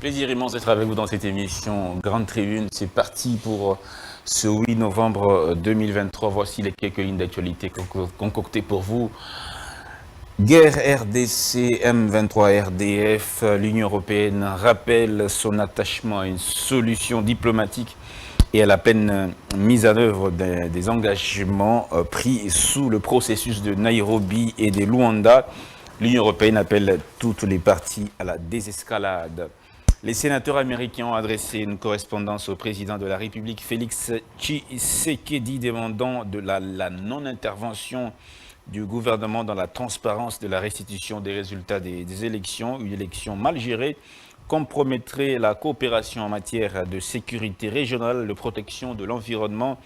Plaisir immense d'être avec vous dans cette émission Grande Tribune. C'est parti pour ce 8 novembre 2023. Voici les quelques lignes d'actualité concoctées pour vous. Guerre RDC, M23 RDF, l'Union européenne rappelle son attachement à une solution diplomatique et à la pleine mise en œuvre des engagements pris sous le processus de Nairobi et de Luanda. L'Union européenne appelle toutes les parties à la désescalade. Les sénateurs américains ont adressé une correspondance au président de la République, Félix Tshisekedi, demandant la non-intervention du gouvernement dans la transparence de la restitution des résultats des élections. Une élection mal gérée compromettrait la coopération en matière de sécurité régionale, de protection de l'environnement,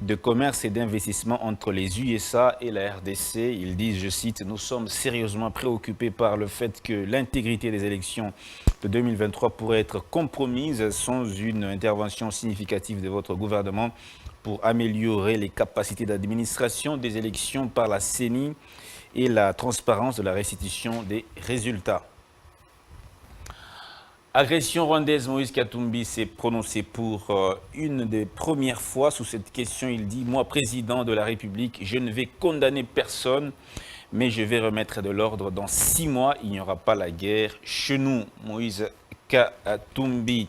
de commerce et d'investissement entre les USA et la RDC. Ils disent, je cite, « Nous sommes sérieusement préoccupés par le fait que l'intégrité des élections de 2023 pourrait être compromise sans une intervention significative de votre gouvernement pour améliorer les capacités d'administration des élections par la CENI et la transparence de la restitution des résultats. » Agression rwandaise, Moïse Katumbi s'est prononcé pour une des premières fois sous cette question. Il dit « Moi, président de la République, je ne vais condamner personne, mais je vais remettre de l'ordre. Dans 6 mois, il n'y aura pas la guerre chez nous. » Moïse Katumbi.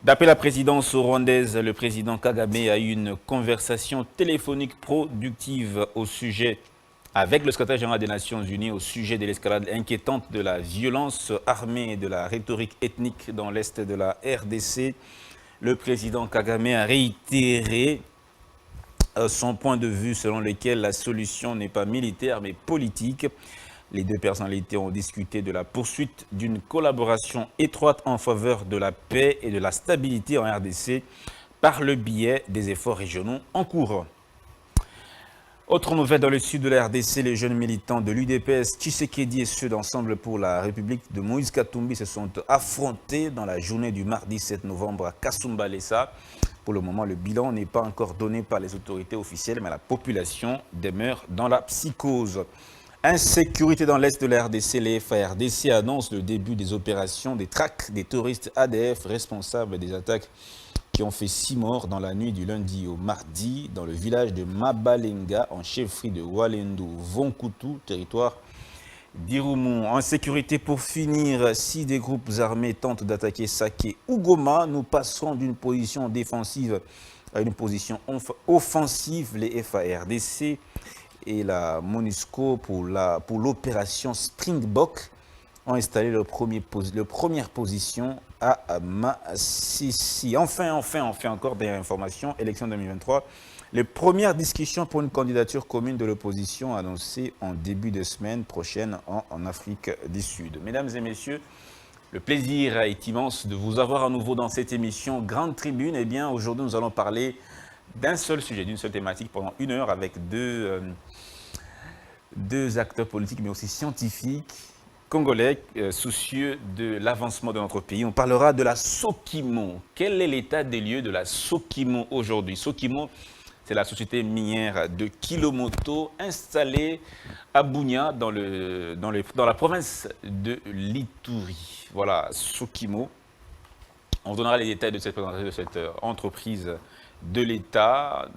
D'après la présidence rwandaise, le président Kagame a eu une conversation téléphonique productive au sujet avec le secrétaire général des Nations Unies au sujet de l'escalade inquiétante de la violence armée et de la rhétorique ethnique dans l'est de la RDC. Le président Kagame a réitéré son point de vue selon lequel la solution n'est pas militaire mais politique. Les deux personnalités ont discuté de la poursuite d'une collaboration étroite en faveur de la paix et de la stabilité en RDC par le biais des efforts régionaux en cours. Autre nouvelle dans le sud de la RDC, les jeunes militants de l'UDPS, Tshisekedi et ceux d'Ensemble pour la République de Moïse Katumbi se sont affrontés dans la journée du mardi 7 novembre à Kasumbalesa. Pour le moment, le bilan n'est pas encore donné par les autorités officielles, mais la population demeure dans la psychose. Insécurité dans l'est de la RDC, les FARDC annoncent le début des opérations des traques des terroristes ADF responsables des attaques qui ont fait 6 morts dans la nuit du lundi au mardi dans le village de Mabalenga en chefferie de Walendu, Vonkutu, territoire d'Irumu. En sécurité pour finir, si des groupes armés tentent d'attaquer Saké ou Goma, nous passerons d'une position défensive à une position offensive. Les FARDC et la MONUSCO pour l'opération Springbok ont installé leur première position à Massissi. Enfin, encore des informations. Élection 2023. Les premières discussions pour une candidature commune de l'opposition annoncées en début de semaine prochaine en Afrique du Sud. Mesdames et messieurs, le plaisir est immense de vous avoir à nouveau dans cette émission Grande Tribune. Eh bien, aujourd'hui, nous allons parler d'un seul sujet, d'une seule thématique pendant 1 heure avec deux acteurs politiques, mais aussi scientifiques, congolais, soucieux de l'avancement de notre pays. On parlera de la Sokimo. Quel est l'état des lieux de la Sokimo aujourd'hui? Sokimo, c'est la société minière de Kilomoto installée à Bunia, dans la province de l'Ituri. Voilà, Sokimo. On donnera les détails de cette entreprise de l'État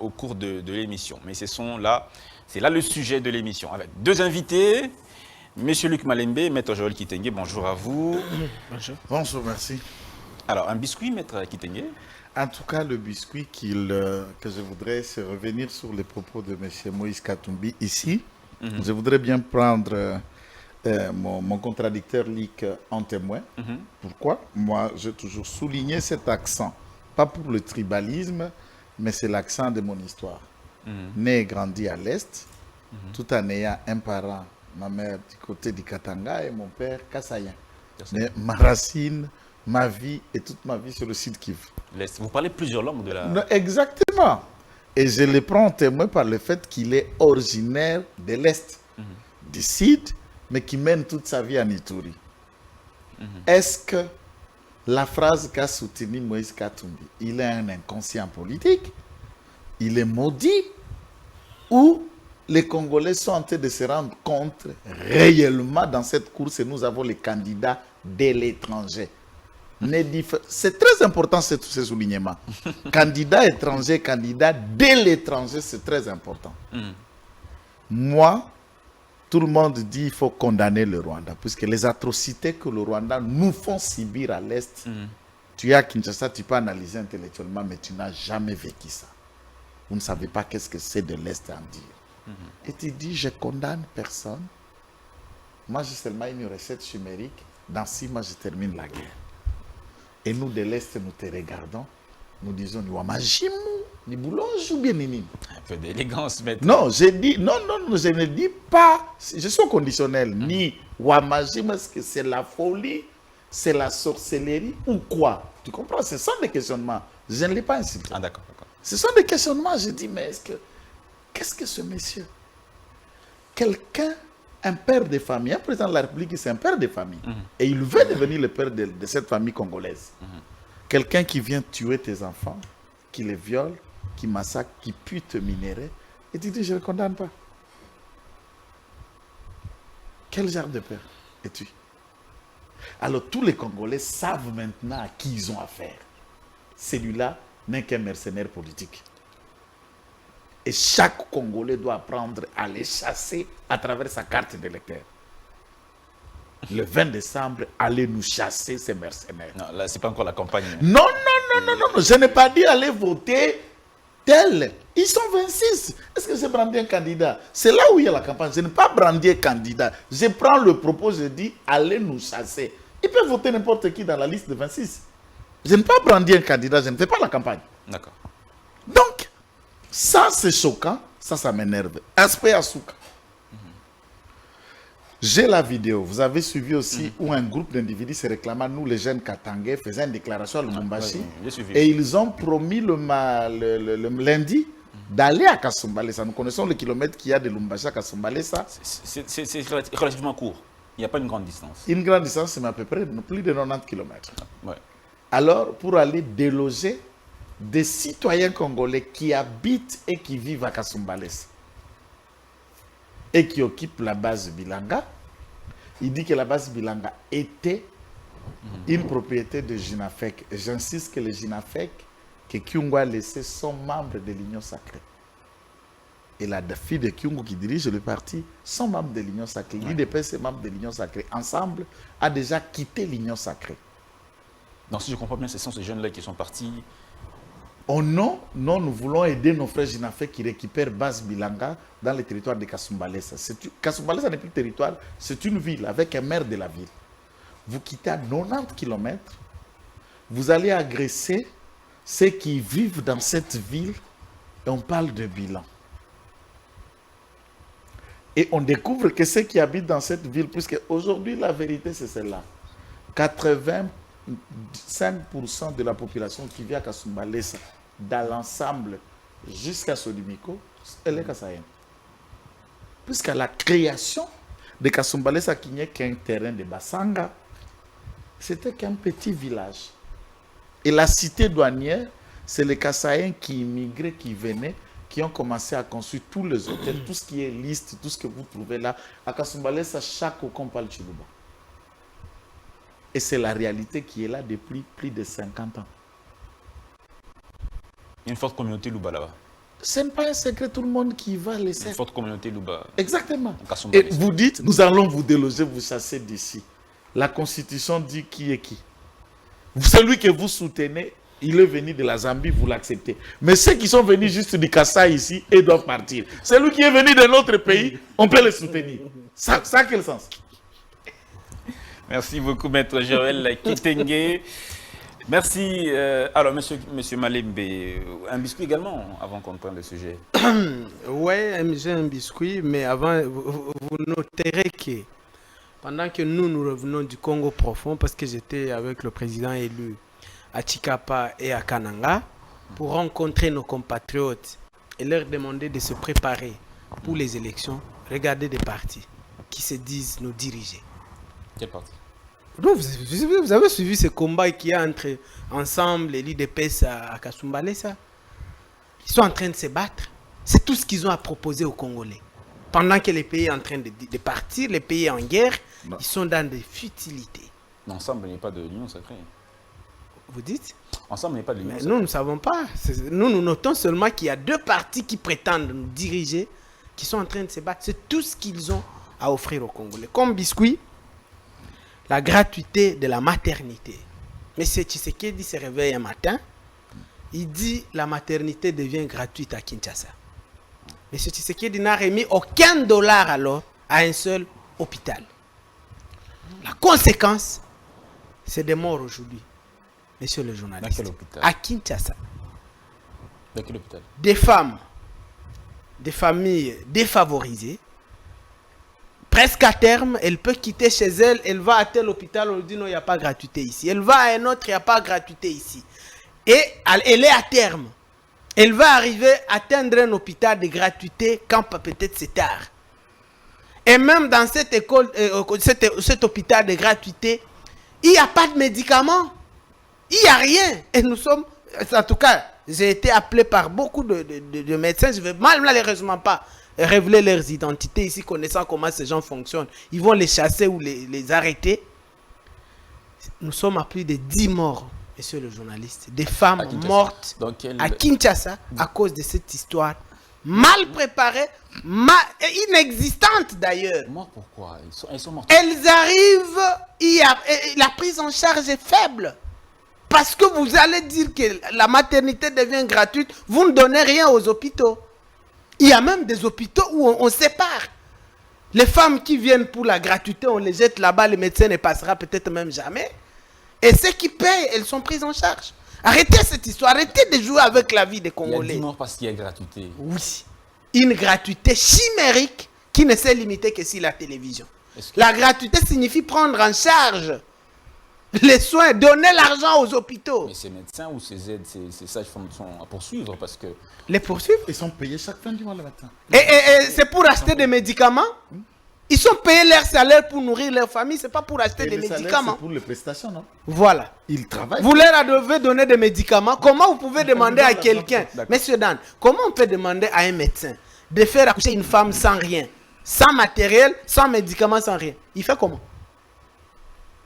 au cours de l'émission. Mais c'est là le sujet de l'émission, avec 2 invités. Monsieur Luc Malembe, Maître Joël Kitenge, bonjour à vous. Bonjour. Bonjour, merci. Alors, un biscuit, Maître Kitenge? En tout cas, le biscuit que je voudrais, c'est revenir sur les propos de M. Moïse Katumbi ici. Je voudrais bien prendre mon contradicteur Lick en témoin. Pourquoi? Moi, j'ai toujours souligné cet accent. Pas pour le tribalisme, mais c'est l'accent de mon histoire. Né et grandi à l'Est, tout en ayant un parent, ma mère du côté du Katanga et mon père Kassaïen. Mais ma racine, ma vie et toute ma vie sur le sud Kivu. Vous parlez plusieurs langues de la... Non, exactement. Et je le prends en témoin par le fait qu'il est originaire de l'Est, du Sud, mais qui mène toute sa vie en Ituri. Est-ce que la phrase qu'a soutenue Moïse Katumbi, il est un inconscient politique, il est maudit, ou les Congolais sont en train de se rendre compte réellement dans cette course et nous avons les candidats de l'étranger. C'est très important ce soulignement. Candidat étranger, candidat dès l'étranger, c'est très important. Moi, tout le monde dit qu'il faut condamner le Rwanda, puisque les atrocités que le Rwanda nous font subir à l'Est, tu es à Kinshasa, tu peux analyser intellectuellement, mais tu n'as jamais vécu ça. Vous ne savez pas qu'est-ce que c'est de l'Est à en dire. Et tu dis, je condamne personne. Moi, j'ai seulement une recette chimérique. Dans 6 mois, je termine la guerre. Et nous, de l'Est, nous te regardons. Nous disons, nous amajimu, ni boulonge ou bien nini. Un peu d'élégance, maintenant. Non, je ne dis pas, je suis au conditionnel, ni wamajimu, est-ce que c'est la folie, c'est la sorcellerie ou quoi? Tu comprends? Ce sont des questionnements. Je ne l'ai pas insulté. Ah, d'accord. Ce sont des questionnements. Je dis, mais qu'est-ce que ce monsieur? Quelqu'un, un père de famille, un président de la République, c'est un père de famille. Et il veut devenir le père de cette famille congolaise. Quelqu'un qui vient tuer tes enfants, qui les viole, qui massacre, qui pue te minerais, et tu dis, je ne le condamne pas. Quel genre de père es-tu? Alors tous les Congolais savent maintenant à qui ils ont affaire. Celui-là n'est qu'un mercenaire politique. Et chaque Congolais doit apprendre à les chasser à travers sa carte d'électeur. Le 20 décembre, allez nous chasser ces mercenaires. Non, là, ce n'est pas encore la campagne. Non. Je n'ai pas dit aller voter tel. Ils sont 26. Est-ce que j'ai brandi un candidat? C'est là où il y a la campagne. Je n'ai pas brandi un candidat. Je prends le propos, je dis, allez nous chasser. Ils peuvent voter n'importe qui dans la liste de 26. Je n'ai pas brandi un candidat, je ne fais pas la campagne. D'accord. Donc, ça c'est choquant, ça m'énerve. Aspect Asuka. J'ai la vidéo, vous avez suivi aussi où un groupe d'individus se réclamant, nous les jeunes Katangais, faisaient une déclaration à Lubumbashi. Et ils ont promis le lundi d'aller à Kasumbalesa. Nous connaissons le kilomètre qu'il y a de Lubumbashi à Kasumbalesa. C'est relativement court. Il n'y a pas une grande distance. Une grande distance, c'est à peu près plus de 90 km. Ouais. Alors, pour aller déloger des citoyens congolais qui habitent et qui vivent à Kasumbalesa et qui occupent la base Bilanga, il dit que la base Bilanga était une propriété de Jinafek. J'insiste que le Jinafek que Kyungu a laissé sont membres de l'Union sacrée. Et la fille de Kyungu qui dirige le parti sont membres de l'Union sacrée. L'IDPS est membre de l'Union sacrée. Ensemble, a déjà quitté l'Union sacrée. Donc si je comprends bien, ce sont ces jeunes-là qui sont partis. Oh non, nous voulons aider nos frères Jinafek qui récupèrent base Bilanga dans le territoire de Kasumbalesa. Kasumbalesa n'est plus territoire, c'est une ville avec un maire de la ville. Vous quittez à 90 km, vous allez agresser ceux qui vivent dans cette ville et on parle de bilan. Et on découvre que ceux qui habitent dans cette ville, puisque aujourd'hui la vérité c'est celle-là, 85% de la population qui vit à Kasumbalesa, dans l'ensemble, jusqu'à Sodimiko, elle est kassaïenne. Puisqu'à la création de Kasumbalesa, qui n'est qu'un terrain de Bassanga, c'était qu'un petit village. Et la cité douanière, c'est les Kassaïens qui immigraient, qui venaient, qui ont commencé à construire tous les hôtels, tout ce qui est liste, tout ce que vous trouvez là. À Kasumbalesa, chaque ocon parle Chiluba. Et c'est la réalité qui est là depuis plus de 50 ans. Il y a une forte communauté Luba là-bas. Ce n'est pas un secret, tout le monde qui va laisser. Une forte communauté Luba. Exactement. Et vous dites, nous allons vous déloger, vous chasser d'ici. La Constitution dit qui est qui. Celui que vous soutenez, il est venu de la Zambie, vous l'acceptez. Mais ceux qui sont venus juste du Kassai ici, ils doivent partir. Celui qui est venu de notre pays, on peut le soutenir. Ça a quel sens? Merci beaucoup, Maître Joël Kitenge. Merci. Alors, monsieur Malembe, un biscuit également, avant qu'on prenne le sujet. Oui, j'ai un biscuit, mais avant, vous noterez que pendant que nous revenons du Congo profond, parce que j'étais avec le président élu à Chikapa et à Kananga, pour rencontrer nos compatriotes et leur demander de se préparer pour les élections, regardez des partis qui se disent nous diriger. Quel parti? Vous avez suivi ce combat qu'il y a entre ensemble et l'IDPS à Kasumbalesa. Ils sont en train de se battre. C'est tout ce qu'ils ont à proposer aux Congolais. Pendant que les pays sont en train de partir, les pays en guerre, ils sont dans des futilités. Ensemble, il n'y a pas de l'union sacrée. Vous dites? Ensemble n'est pas de l'union. Mais nous ne savons pas. Nous notons seulement qu'il y a deux partis qui prétendent nous diriger, qui sont en train de se battre. C'est tout ce qu'ils ont à offrir aux Congolais. Comme biscuit, la gratuité de la maternité. M. Tshisekedi se réveille un matin, il dit la maternité devient gratuite à Kinshasa. M. Tshisekedi n'a remis aucun dollar alors à un seul hôpital. La conséquence, c'est des morts aujourd'hui. Monsieur le journaliste. Dans quel hôpital? À Kinshasa. Dans quel hôpital? Des femmes, des familles défavorisées, presque à terme, elle peut quitter chez elle, elle va à tel hôpital, on lui dit non, il n'y a pas de gratuité ici. Elle va à un autre, il n'y a pas de gratuité ici. Et elle est à terme. Elle va arriver à atteindre un hôpital de gratuité quand peut-être c'est tard. Et même dans cette école, cet hôpital de gratuité, il n'y a pas de médicaments. Il n'y a rien. Et nous sommes, en tout cas, j'ai été appelé par beaucoup de médecins. Je ne vais malheureusement pas révéler leurs identités ici, connaissant comment ces gens fonctionnent. Ils vont les chasser ou les arrêter. Nous sommes à plus de 10 morts, monsieur le journaliste. Des femmes mortes à Kinshasa à cause de cette histoire mal préparée, inexistante d'ailleurs. Morts pourquoi? Elles sont mortes. Elles arrivent, la prise en charge est faible. Parce que vous allez dire que la maternité devient gratuite, vous ne donnez rien aux hôpitaux. Il y a même des hôpitaux où on sépare. Les femmes qui viennent pour la gratuité, on les jette là-bas, le médecin ne passera peut-être même jamais. Et ceux qui payent, elles sont prises en charge. Arrêtez cette histoire, arrêtez de jouer avec la vie des Congolais. Il y a 10 morts parce qu'il y a gratuité. Oui, une gratuité chimérique qui ne s'est limitée que sur la télévision. La gratuité signifie prendre en charge les soins, donner l'argent aux hôpitaux. Mais ces médecins ou ces aides, ces sages-femmes sont à poursuivre parce que... Les poursuivre? Ils sont payés chaque fin du mois le matin. Et c'est pour acheter des médicaments? Ils sont payés leur salaire pour nourrir leur famille, c'est pas pour acheter des médicaments. C'est pour les prestations, non? Voilà. Ils travaillent. Vous leur devez donner des médicaments. Comment vous pouvez demander à quelqu'un, Monsieur Dan, comment on peut demander à un médecin de faire accoucher une femme sans rien, sans matériel, sans médicaments, sans rien? Il fait comment?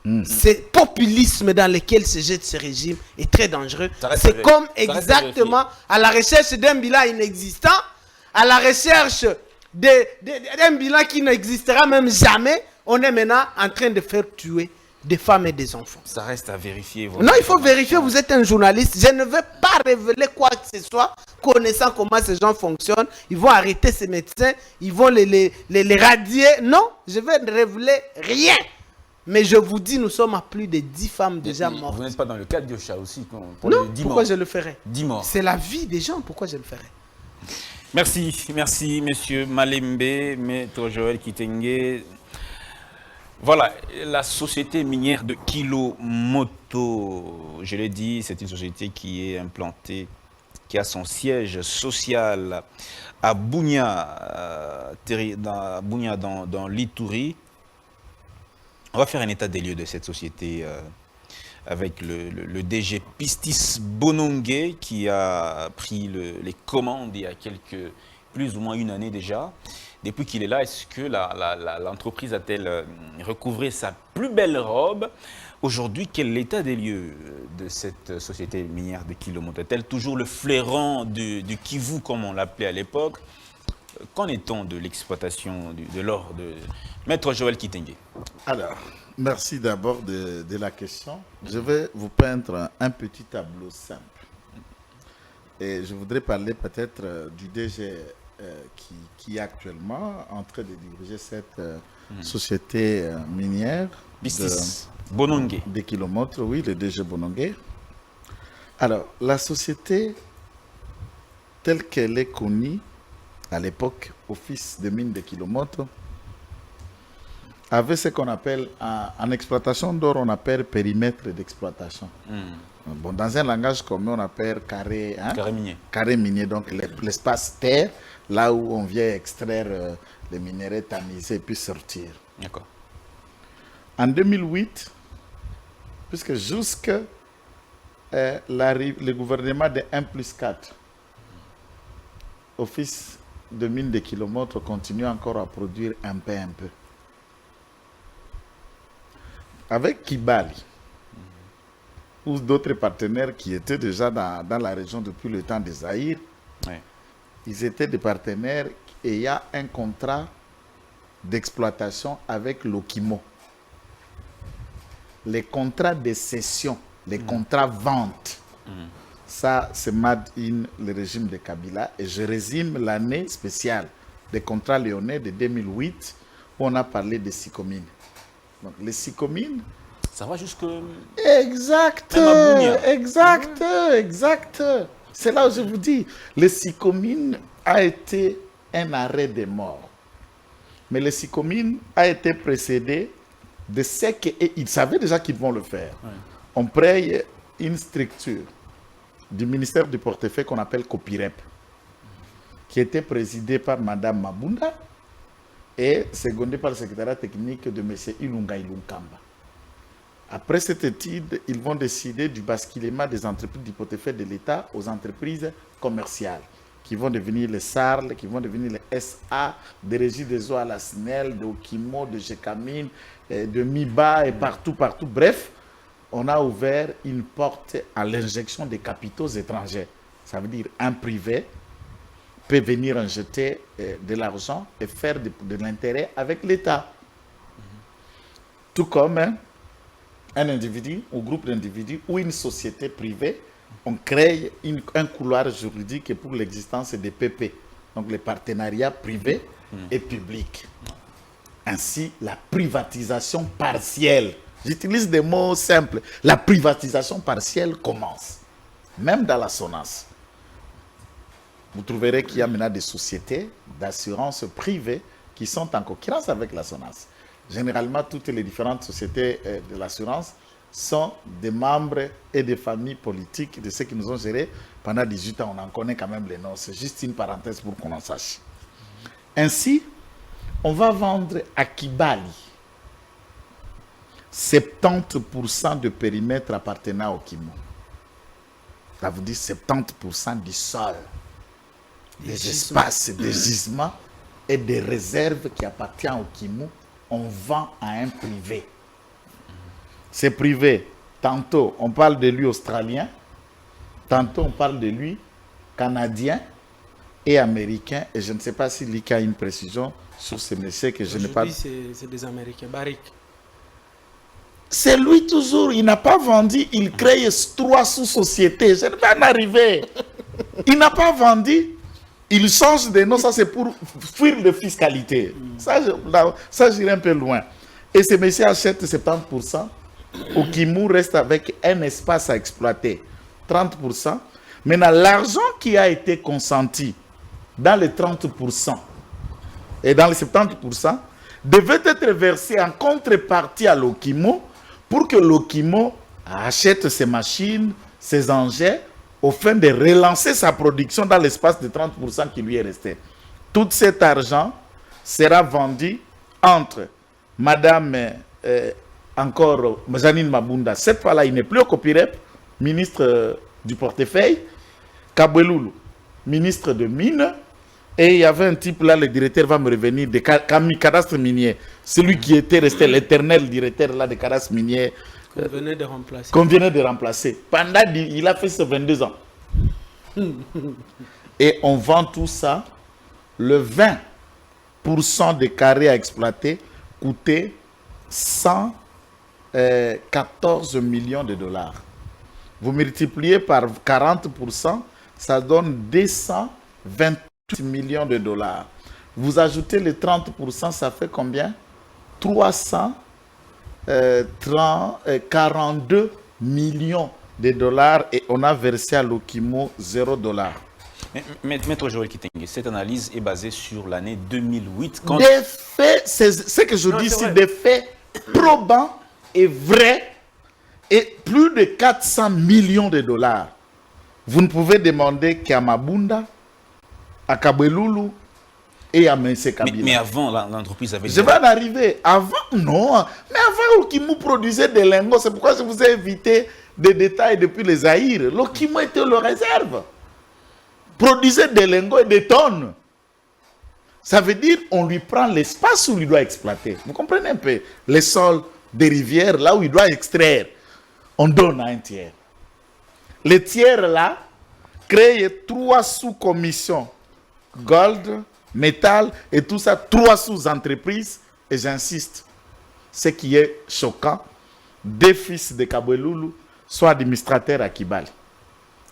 Ce populisme dans lequel se jette ce régime est très dangereux. C'est comme exactement à la recherche d'un bilan inexistant, à la recherche d'un bilan qui n'existera même jamais. On est maintenant en train de faire tuer des femmes et des enfants. Ça reste à vérifier. Non, il faut vérifier, vous êtes un journaliste. Je ne vais pas révéler quoi que ce soit, connaissant comment ces gens fonctionnent. Ils vont arrêter ces médecins, ils vont les radier. Non, je vais ne révéler rien. Mais je vous dis, nous sommes à plus de 10 femmes déjà mortes. Vous n'êtes pas dans le cas de Yosha aussi pour non, les 10 pourquoi morts. Je le ferais? 10 morts. C'est la vie des gens, pourquoi je le ferais? Merci, monsieur Malembe, maître Joël Kitenge. Voilà, la société minière de Kilomoto, je l'ai dit, c'est une société qui est implantée, qui a son siège social à Bunia, dans l'Ituri. On va faire un état des lieux de cette société avec le DG Pistis Bonongue qui a pris les commandes il y a plus ou moins une année déjà. Depuis qu'il est là, est-ce que l'entreprise a-t-elle recouvré sa plus belle robe? Aujourd'hui, quel est l'état des lieux de cette société minière de Kilomoto? Est-elle toujours le flairon du Kivu, comme on l'appelait à l'époque? Qu'en est-on de l'exploitation de l'or de Maître Joël Kitenge? Alors, merci d'abord de la question. Je vais vous peindre un petit tableau simple. Et je voudrais parler peut-être du DG qui est actuellement en train de diriger cette société minière Bonongue. Des kilomètres, oui, le DG Bonongue. Alors, la société telle qu'elle est connue à l'époque, Office des mines de Kilomoto, avait ce qu'on appelle, en exploitation d'or, on appelle périmètre d'exploitation. Bon, dans un langage commun, on appelle carré, minier. Carré minier, donc l'espace terre, là où on vient extraire les minéraux tamisés et puis sortir. D'accord. En 2008, puisque jusque le gouvernement de 1+4, Office de mines de Kilomoto continue encore à produire un peu. Avec Kibali, ou d'autres partenaires qui étaient déjà dans la région depuis le temps des Zaïre. Ouais. Ils étaient des partenaires et il y a un contrat d'exploitation avec l'Okimo. Les contrats de cession, les contrats vente, ça c'est made in le régime de Kabila. Et je résume l'année spéciale des contrats lyonnais de 2008 où on a parlé des Sycomines. Donc les Sycomines, Ça va jusque... exact, Même à Bounia. exact. C'est là où je vous dis, les Sycomines a été un arrêt de mort. Mais les Sycomines a été précédé de ce qu'ils savaient déjà qu'ils vont le faire. Ouais. On crée une structure du ministère du portefeuille qu'on appelle Copirep, qui était présidée par Madame Mabunda et secondée par le secrétariat technique de M. Ilunga Ilunkamba. Après cette étude, ils vont décider du basculement des entreprises du portefeuille de l'État aux entreprises commerciales, qui vont devenir les SARL, qui vont devenir les SA, des régies des eaux à la SNEL, de Okimo, de Gécamine, de MIBA et partout. Bref, on a ouvert une porte à l'injection des capitaux étrangers. Ça veut dire un privé peut venir injecter de l'argent et faire de l'intérêt avec l'État. Tout comme un individu ou groupe d'individus ou une société privée, on crée un couloir juridique pour l'existence des PP, donc les partenariats privés et publics. Ainsi, la privatisation partielle, j'utilise des mots simples, la privatisation partielle commence, même dans la SONAS. Vous trouverez qu'il y a maintenant des sociétés d'assurance privée qui sont en concurrence avec la SONAS. Généralement, toutes les différentes sociétés de l'assurance sont des membres et des familles politiques de ceux qui nous ont gérés pendant 18 ans. On en connaît quand même les noms. C'est juste une parenthèse pour qu'on en sache. Ainsi, on va vendre à Kibali 70% de périmètre appartenant au Kimo. Ça veut dire 70% du sol, des espaces, des gisements et des réserves qui appartiennent au Kimo. On vend à un privé. C'est privé. Tantôt, on parle de lui australien. Tantôt, on parle de lui canadien et américain. Et je ne sais pas si Lika a une précision sur ce monsieur que je n'ai pas... C'est des Américains. Barrick. C'est lui toujours. Il n'a pas vendu. Il crée 3 sous-sociétés. Je ne vais pas en arriver. Il n'a pas vendu. Il change de nom, ça c'est pour fuir de fiscalité. Ça j'irai un peu loin. Et ce monsieur achète 70%. Okimo reste avec un espace à exploiter, 30%. Maintenant, l'argent qui a été consenti dans les 30% et dans les 70% devait être versé en contrepartie à l'Okimo pour que l'Okimo achète ses machines, ses engins, au fin de relancer sa production dans l'espace de 30% qui lui est resté. Tout cet argent sera vendu entre Madame encore Janine Mabunda, cette fois-là il n'est plus au Copirep, ministre du portefeuille, Kabweloulou, ministre de mines, et il y avait un type là, le directeur va me revenir, de cadastre minier, celui qui était resté l'éternel directeur là de cadastre minier, qu'on venait de remplacer. Pendant, il a fait ses 22 ans. Et on vend tout ça. Le 20% des carrés à exploiter coûtait 114 millions de dollars. Vous multipliez par 40%, ça donne 228 millions de dollars. Vous ajoutez les 30%, ça fait combien? 42 millions de dollars et on a versé à l'Okimo 0 $. Maître Joël Kitenge, cette analyse est basée sur l'année 2008. Quand... Des faits, c'est ce que je dis ici, des faits probants et vrais et plus de 400 millions de dollars. Vous ne pouvez demander qu'à Mabunda, à Kabweloulou et à M. Kabila. Mais avant, l'entreprise avait... Je vais en arriver. Avant, non. Mais avant, l'Okimo produisait des lingots. C'est pourquoi je vous ai évité des détails depuis les Zaïre. L'Okimo était leur réserve. Produisait des lingots et des tonnes. Ça veut dire on lui prend l'espace où il doit exploiter. Vous comprenez un peu? Les sols des rivières, là où il doit extraire, on donne à un tiers. Les tiers là créent 3 sous-commissions. Gold, métal et tout ça, 3 sous-entreprises. Et j'insiste, ce qui est choquant, 2 fils de Kabweloulou sont administrateurs à Kibali.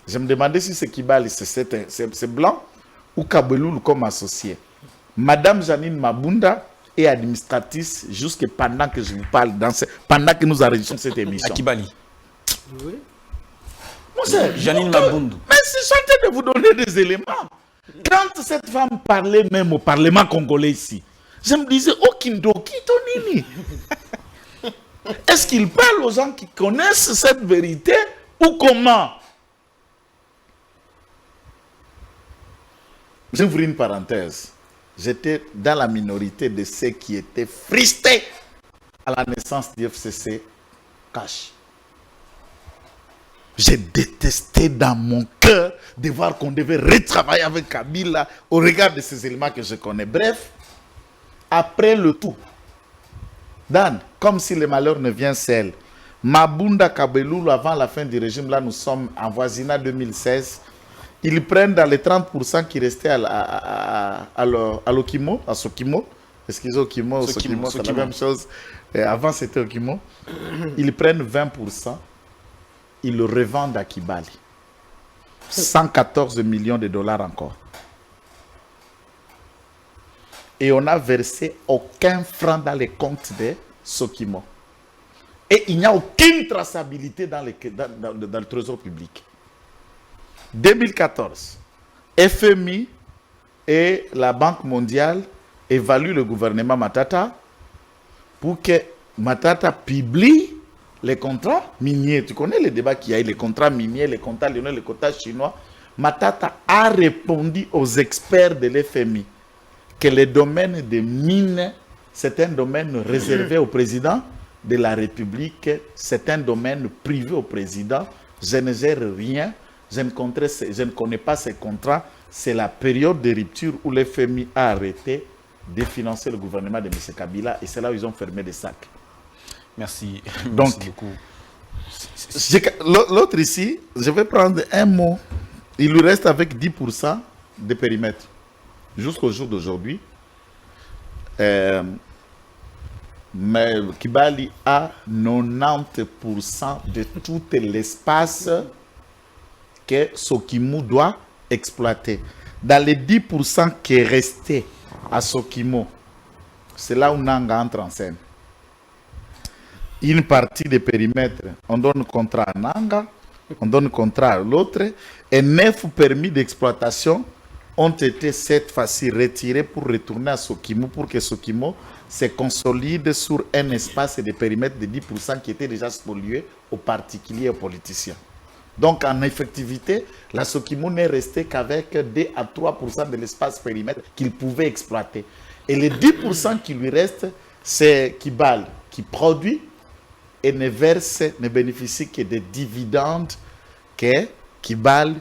Je me demandais si c'est Kibali, c'est blanc ou Kabweloulou comme associé. Madame Janine Mabunda est administratrice jusque pendant que je vous parle, pendant que nous enregistrons cette émission. À Kibali. Oui. Janine Mabunda. Mais je suis en train de vous donner des éléments. Quand cette femme parlait même au Parlement congolais ici, je me disais, oh Kindoki Tonini. Est-ce qu'il parle aux gens qui connaissent cette vérité ou comment? J'ouvre une parenthèse. J'étais dans la minorité de ceux qui étaient fristés à la naissance du FCC Cash. J'ai détesté dans mon cœur de voir qu'on devait retravailler avec Kabila au regard de ces éléments que je connais. Bref, après le tout, Dan, comme si le malheur ne vient seul, Mabunda Kabweloulou, avant la fin du régime, là nous sommes en voisinat 2016, ils prennent dans les 30% qui restaient à l'Okimo, à Sokimo. Excusez Okimo, Sokimo, c'est la même chose. Et avant c'était Okimo. Ils prennent 20%, ils le revendent à Kibali. 114 millions de dollars encore. Et on n'a versé aucun franc dans les comptes de Sokimo. Et il n'y a aucune traçabilité dans le trésor public. 2014, FMI et la Banque mondiale évaluent le gouvernement Matata pour que Matata publie les contrats miniers. Tu connais les débats qu'il y a eu, les contrats miniers, les contrats lyonnais, les contrats chinois. Matata a répondu aux experts de l'FMI que le domaine des mines, c'est un domaine réservé au président de la République, c'est un domaine privé au président. Je ne gère rien, je ne connais pas ces contrats. C'est la période de rupture où l'FMI a arrêté de financer le gouvernement de M. Kabila et c'est là où ils ont fermé des sacs. Merci. Donc, merci beaucoup. L'autre ici, je vais prendre un mot. Il lui reste avec 10% de périmètre. Jusqu'au jour d'aujourd'hui, mais Kibali a 90% de tout l'espace que Sokimo doit exploiter. Dans les 10% qui est resté à Sokimo, c'est là où Nanga entre en scène. Une partie des périmètres, on donne contrat à Nanga, on donne contrat à l'autre, et 9 permis d'exploitation ont été cette fois-ci retirés pour retourner à Sokimo, pour que Sokimo se consolide sur un espace de périmètre de 10% qui était déjà spolié aux particuliers et aux politiciens. Donc en effectivité, la Sokimo n'est restée qu'avec 2 à 3% de l'espace périmètre qu'il pouvait exploiter. Et les 10% qui lui restent, c'est Kibali qui produit et ne bénéficie que des dividendes que Kibali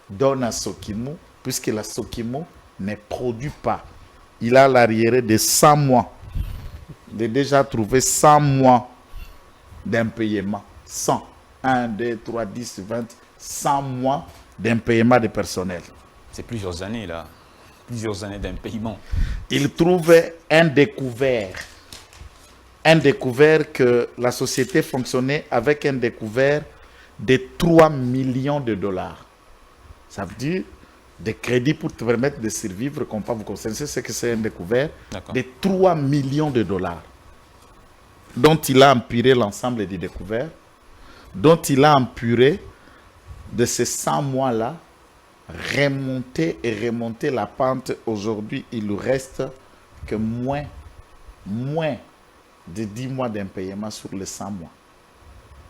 donne à Sokimo, puisque la Sokimo ne produit pas. Il a l'arriéré de 100 mois. Il a déjà trouvé 100 mois d'impayement. 100. 1, 2, 3, 10, 20, 100 mois d'impayement de personnel. C'est plusieurs années là. Plusieurs années d'impayement. Il trouvait un découvert que la société fonctionnait avec un découvert de 3 millions de dollars. Ça veut dire des crédits pour te permettre de survivre, comme pas vous connaissez ce que c'est un découvert, de 3 millions de dollars, dont il a empiré l'ensemble des découverts, dont il a empuré de ces 100 mois-là, remonter la pente. Aujourd'hui, il ne reste que moins de 10 mois d'impayement sur les 100 mois,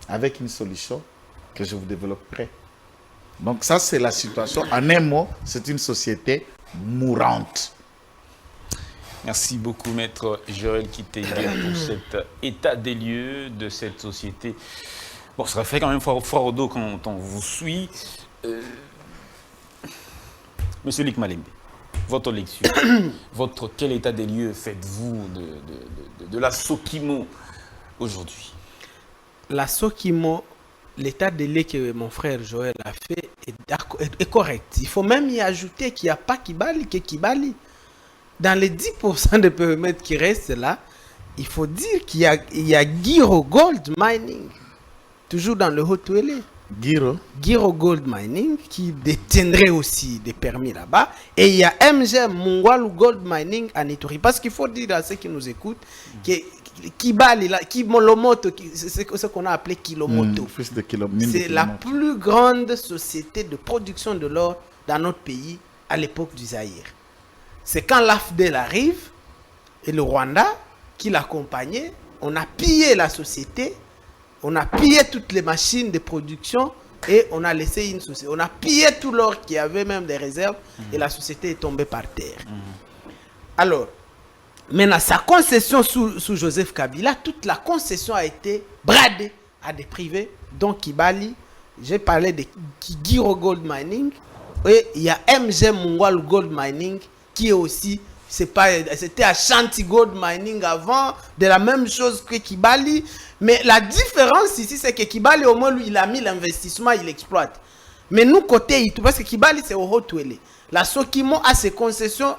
avec une solution que je vous développerai. Donc ça, c'est la situation. En un mot, c'est une société mourante. Merci beaucoup, Maître Joël Kitenge, pour cet état des lieux de cette société. Bon, ça fait quand même froid au dos quand on vous suit. Monsieur Luc Malembe, votre lecture, quel état des lieux faites-vous de la Sokimo aujourd'hui? La Sokimo, l'état de lait que mon frère Joël a fait est correct. Il faut même y ajouter qu'il n'y a pas Kibali, que Kibali. Dans les 10% de périmètre qui restent là, il faut dire qu'il y a Giro Gold Mining, toujours dans le Haut-Touélé. Giro Gold Mining qui détiendrait aussi des permis là-bas. Et il y a MGM Mungwalu Gold Mining à Ituri. Parce qu'il faut dire à ceux qui nous écoutent que Kibali, Kimolomoto, c'est ce qu'on a appelé Kilomoto. C'est la plus grande société de production de l'or dans notre pays à l'époque du Zaïre. C'est quand l'AFDEL arrive et le Rwanda qui l'accompagnait, on a pillé la société. On a pillé toutes les machines de production et on a laissé une société. On a pillé tout l'or qui avait même des réserves et la société est tombée par terre. Alors, maintenant, sa concession sous Joseph Kabila, toute la concession a été bradée à des privés, dont Kibali. J'ai parlé de Giro Gold Mining et il y a MG Mungwalu Gold Mining qui est aussi... C'était Ashanti Gold Mining avant, de la même chose que Kibali. Mais la différence ici, c'est que Kibali, au moins, lui, il a mis l'investissement, il exploite. Mais nous, côté Ituri, parce que Kibali, c'est au Haut-Touélé. La Sokimo a ses concessions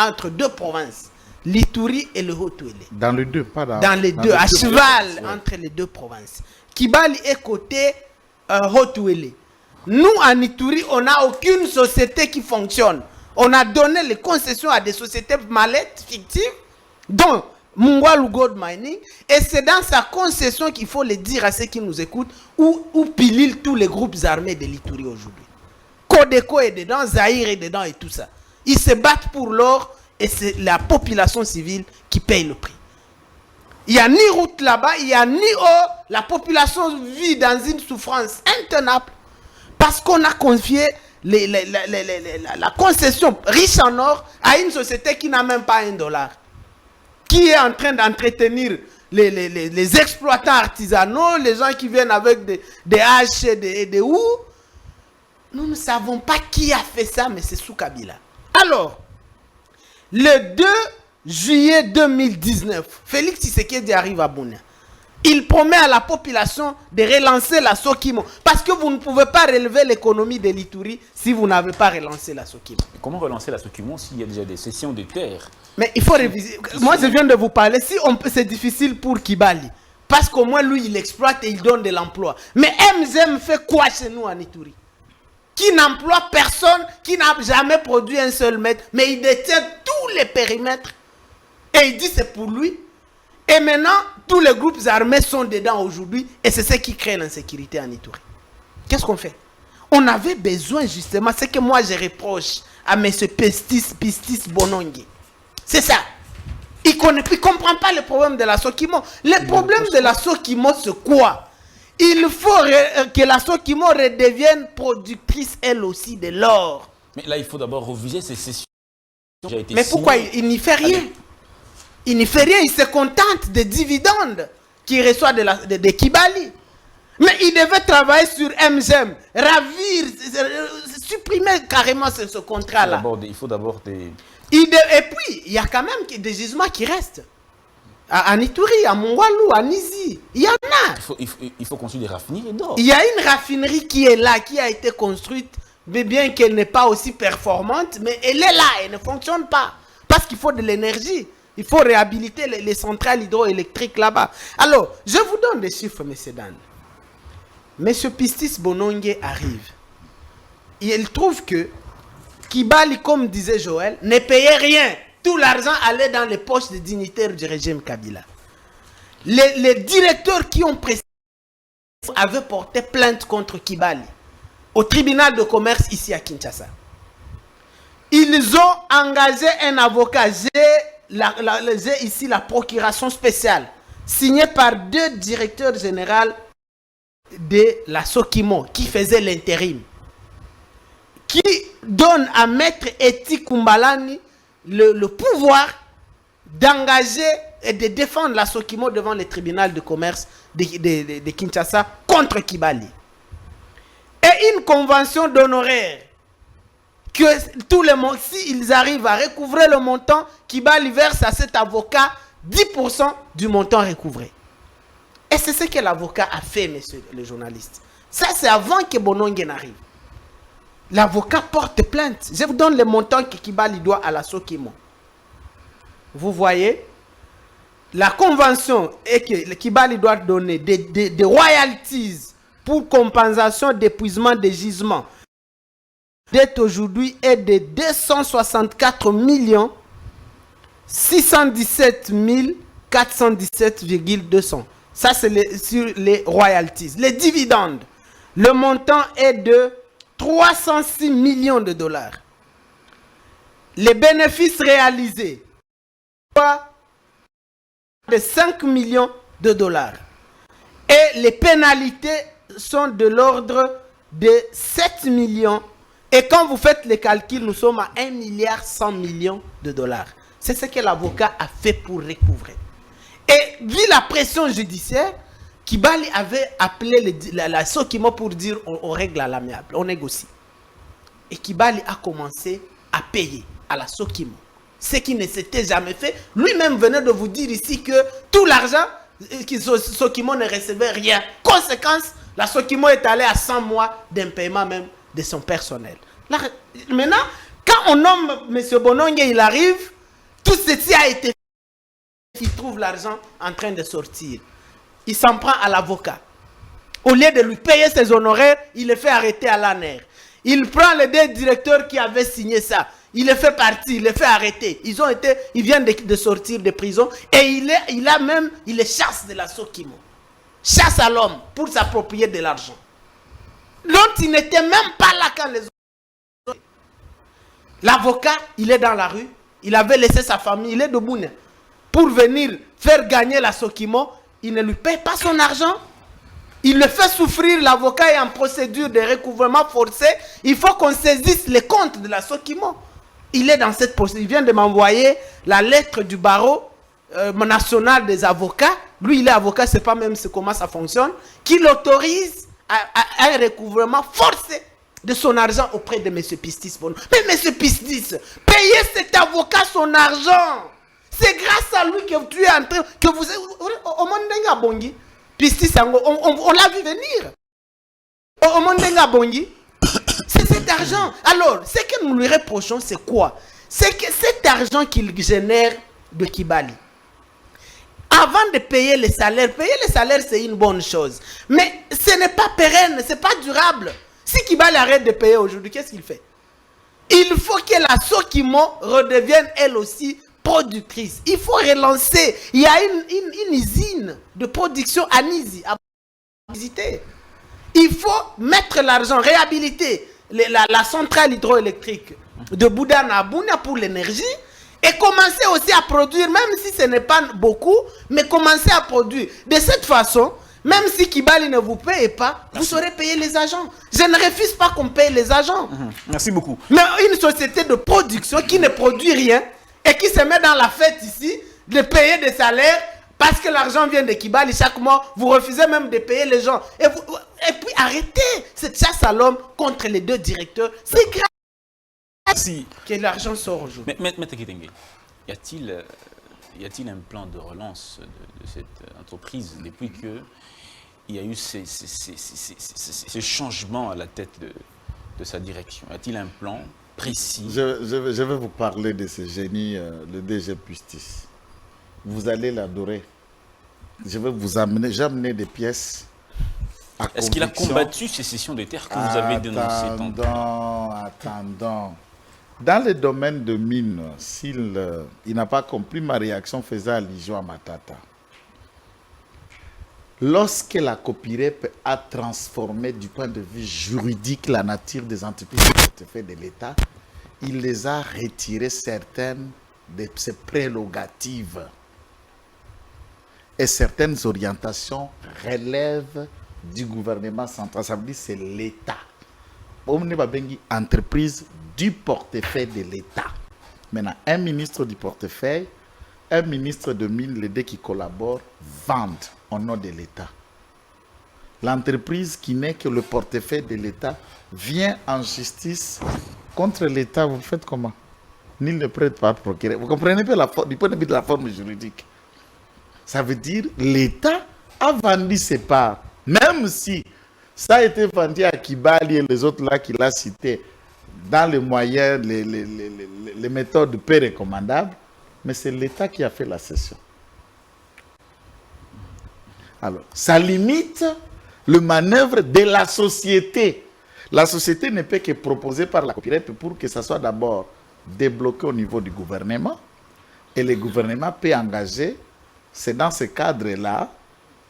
entre deux provinces, l'Ituri et le Haut-Touélé. Dans les deux, pas dans les deux, à cheval entre les deux provinces. Kibali est côté Haut-Touélé. Nous, en Ituri, on n'a aucune société qui fonctionne. On a donné les concessions à des sociétés mallettes fictives, dont Mungwalu Gold Mining, et c'est dans sa concession qu'il faut le dire à ceux qui nous écoutent, où pililent tous les groupes armés de l'Ituri aujourd'hui. Codeco est dedans, Zaïre est dedans et tout ça. Ils se battent pour l'or et c'est la population civile qui paye le prix. Il n'y a ni route là-bas, il n'y a ni eau, la population vit dans une souffrance intenable parce qu'on a confié la concession riche en or à une société qui n'a même pas $1, qui est en train d'entretenir les exploitants artisanaux, les gens qui viennent avec des haches et des houes. Nous ne savons pas qui a fait ça, mais c'est sous Kabila. Alors, le 2 juillet 2019, Félix Tshisekedi arrive à Bunia. Il promet à la population de relancer la Sokimo. Parce que vous ne pouvez pas relever l'économie de l'Ituri si vous n'avez pas relancé la Sokimo. Comment relancer la Sokimo s'il y a déjà des cessions de terres? Mais il faut réviser. Moi, je viens de vous parler. Si c'est difficile pour Kibali. Parce qu'au moins, lui, il exploite et il donne de l'emploi. Mais MZM fait quoi chez nous en Ituri? Qui n'emploie personne, qui n'a jamais produit un seul mètre. Mais il détient tous les périmètres. Et il dit c'est pour lui. Et maintenant, tous les groupes armés sont dedans aujourd'hui et c'est ce qui crée l'insécurité en Ituri. Qu'est-ce qu'on fait? On avait besoin justement, c'est que moi je reproche à M. Pistis Bonongi. C'est ça. Il ne comprend pas le problème de la Sokimo. Le problème de la Sokimo, c'est quoi? Il faut que la Sokimo redevienne productrice elle aussi de l'or. Mais là, il faut d'abord reviser ces sessions. Mais pourquoi il n'y fait rien? Il ne fait rien, il se contente des dividendes qu'il reçoit de Kibali. Mais il devait travailler sur MGM, ravir, supprimer carrément ce contrat-là. Il faut d'abord des... Et puis, il y a quand même des gisements qui restent. À Ituri, à Mungwalu, à Nizi. Il y en a. Il faut construire des raffineries d'or. Il y a une raffinerie qui est là, qui a été construite, mais bien qu'elle n'est pas aussi performante, mais elle est là, elle ne fonctionne pas. Parce qu'il faut de l'énergie. Il faut réhabiliter les centrales hydroélectriques là-bas. Alors, je vous donne des chiffres, M. Dan. M. Pistis Bonongue arrive. Il trouve que Kibali, comme disait Joël, ne payait rien. Tout l'argent allait dans les poches des dignitaires du régime Kabila. Les directeurs qui ont précédé avaient porté plainte contre Kibali au tribunal de commerce ici à Kinshasa. Ils ont engagé un avocat. J'ai ici la procuration spéciale signée par 2 directeurs généraux de la Sokimo qui faisaient l'intérim, qui donne à Maître Eti Kumbalani le pouvoir d'engager et de défendre la Sokimo devant le tribunal de commerce de Kinshasa contre Kibali. Et une convention d'honoraires que tous les mois, s'ils arrivent à recouvrer le montant, Kibali verse à cet avocat 10% du montant recouvré. Et c'est ce que l'avocat a fait, monsieur le journaliste. Ça, c'est avant que Bonongue n'arrive. L'avocat porte plainte. Je vous donne le montant que Kibali doit à la Sokimo. Vous voyez, la convention est que Kibali doit donner des royalties pour compensation d'épuisement des gisements. Dette aujourd'hui est de 264 617 417,200. Ça, c'est sur les royalties. Les dividendes, le montant est de 306 millions de dollars. Les bénéfices réalisés, de 5 millions de dollars. Et les pénalités sont de l'ordre de 7 millions. Et quand vous faites les calculs, nous sommes à 1 milliard 100 millions de dollars. C'est ce que l'avocat a fait pour recouvrer. Et vu la pression judiciaire, Kibali avait appelé la Sokimo pour dire on règle à l'amiable, on négocie. Et Kibali a commencé à payer à la Sokimo. Ce qui ne s'était jamais fait. Lui-même venait de vous dire ici que tout l'argent, Sokimo ne recevait rien. Conséquence, la Sokimo est allée à 100 mois d'impaiement même de son personnel. Là, maintenant, quand on nomme M. Bonongue, il arrive, tout ceci a été fait. Il trouve l'argent en train de sortir. Il s'en prend à l'avocat. Au lieu de lui payer ses honoraires, il le fait arrêter à l'ANER. Il prend les deux directeurs qui avaient signé ça. Il les fait partir, il les fait arrêter. Ils viennent de sortir de prison et il les chasse de la Sokimo. Chasse à l'homme pour s'approprier de l'argent. L'autre, il n'était même pas là quand les autres. L'avocat, il est dans la rue. Il avait laissé sa famille, il est debout. Pour venir faire gagner la Sokimo, il ne lui paye pas son argent. Il le fait souffrir. L'avocat est en procédure de recouvrement forcé. Il faut qu'on saisisse les comptes de la Sokimo. Il est dans cette procédure. Il vient de m'envoyer la lettre du barreau national des avocats. Lui, il est avocat, c'est pas même comment ça fonctionne. Qui l'autorise à un recouvrement forcé de son argent auprès de M. Pistis. Mais M. Pistis, payez cet avocat son argent. C'est grâce à lui que tu es en train... Que vous... Au Mondenga Bongi, Pistis, on l'a vu venir. Au Mondenga Bongi, c'est cet argent. Alors, ce que nous lui reprochons, c'est quoi? C'est que cet argent qu'il génère de Kibali, avant de payer les salaires, c'est une bonne chose. Mais ce n'est pas pérenne, ce n'est pas durable. Si Kibali arrête de payer aujourd'hui, qu'est-ce qu'il fait? Il faut que la Sokimo redevienne elle aussi productrice. Il faut relancer. Il y a une usine de production à Nizi, à visiter. Il faut mettre l'argent, réhabiliter la centrale hydroélectrique de Boudana à Bouna pour l'énergie et commencer aussi à produire, même si ce n'est pas beaucoup, mais commencer à produire. De cette façon, même si Kibali ne vous paye pas, vous saurez payer les agents. Je ne refuse pas qu'on paye les agents. Merci beaucoup. Mais une société de production qui ne produit rien et qui se met dans la fête ici, de payer des salaires parce que l'argent vient de Kibali chaque mois, vous refusez même de payer les gens. Et puis arrêtez cette chasse à l'homme contre les deux directeurs. C'est grave. Merci. Que l'argent sort aujourd'hui. Mais Maître Kitenge, y a-t-il un plan de relance de cette entreprise depuis que il y a eu ces changements à la tête de sa direction? Y a-t-il un plan précis? Je vais vous parler de ce génie, le DG Pistis. Vous allez l'adorer. Je vais vous amener des pièces. Est-ce qu'il a combattu ces cessions de terres que vous avez dénoncées tantôt? Attendons. Dans le domaine de mine, s'il n'a pas compris, ma réaction faisait allusion à Matata. Lorsque la Copirep a transformé du point de vue juridique la nature des entreprises de portefeuille de l'État, il les a retirées certaines de ses prérogatives. Et certaines orientations relèvent du gouvernement central. Ça veut dire que c'est l'État. On n'est pas bien entreprise du portefeuille de l'État. Maintenant, un ministre du portefeuille, un ministre de mine, les deux qui collaborent, vendent au nom de l'État. L'entreprise qui n'est que le portefeuille de l'État vient en justice contre l'État. Vous faites comment? Nul ne prête pas procureur. Vous comprenez pas du point de vue de la forme juridique. Ça veut dire l'État a vendu ses parts, même si ça a été vendu à Kibali et les autres là qu'il a cités, dans les moyens, les méthodes peu recommandables, mais c'est l'État qui a fait la cession. Alors, ça limite le manœuvre de la société. La société ne peut que proposer par la copyright pour que ça soit d'abord débloqué au niveau du gouvernement, et le gouvernement peut engager. C'est dans ce cadre-là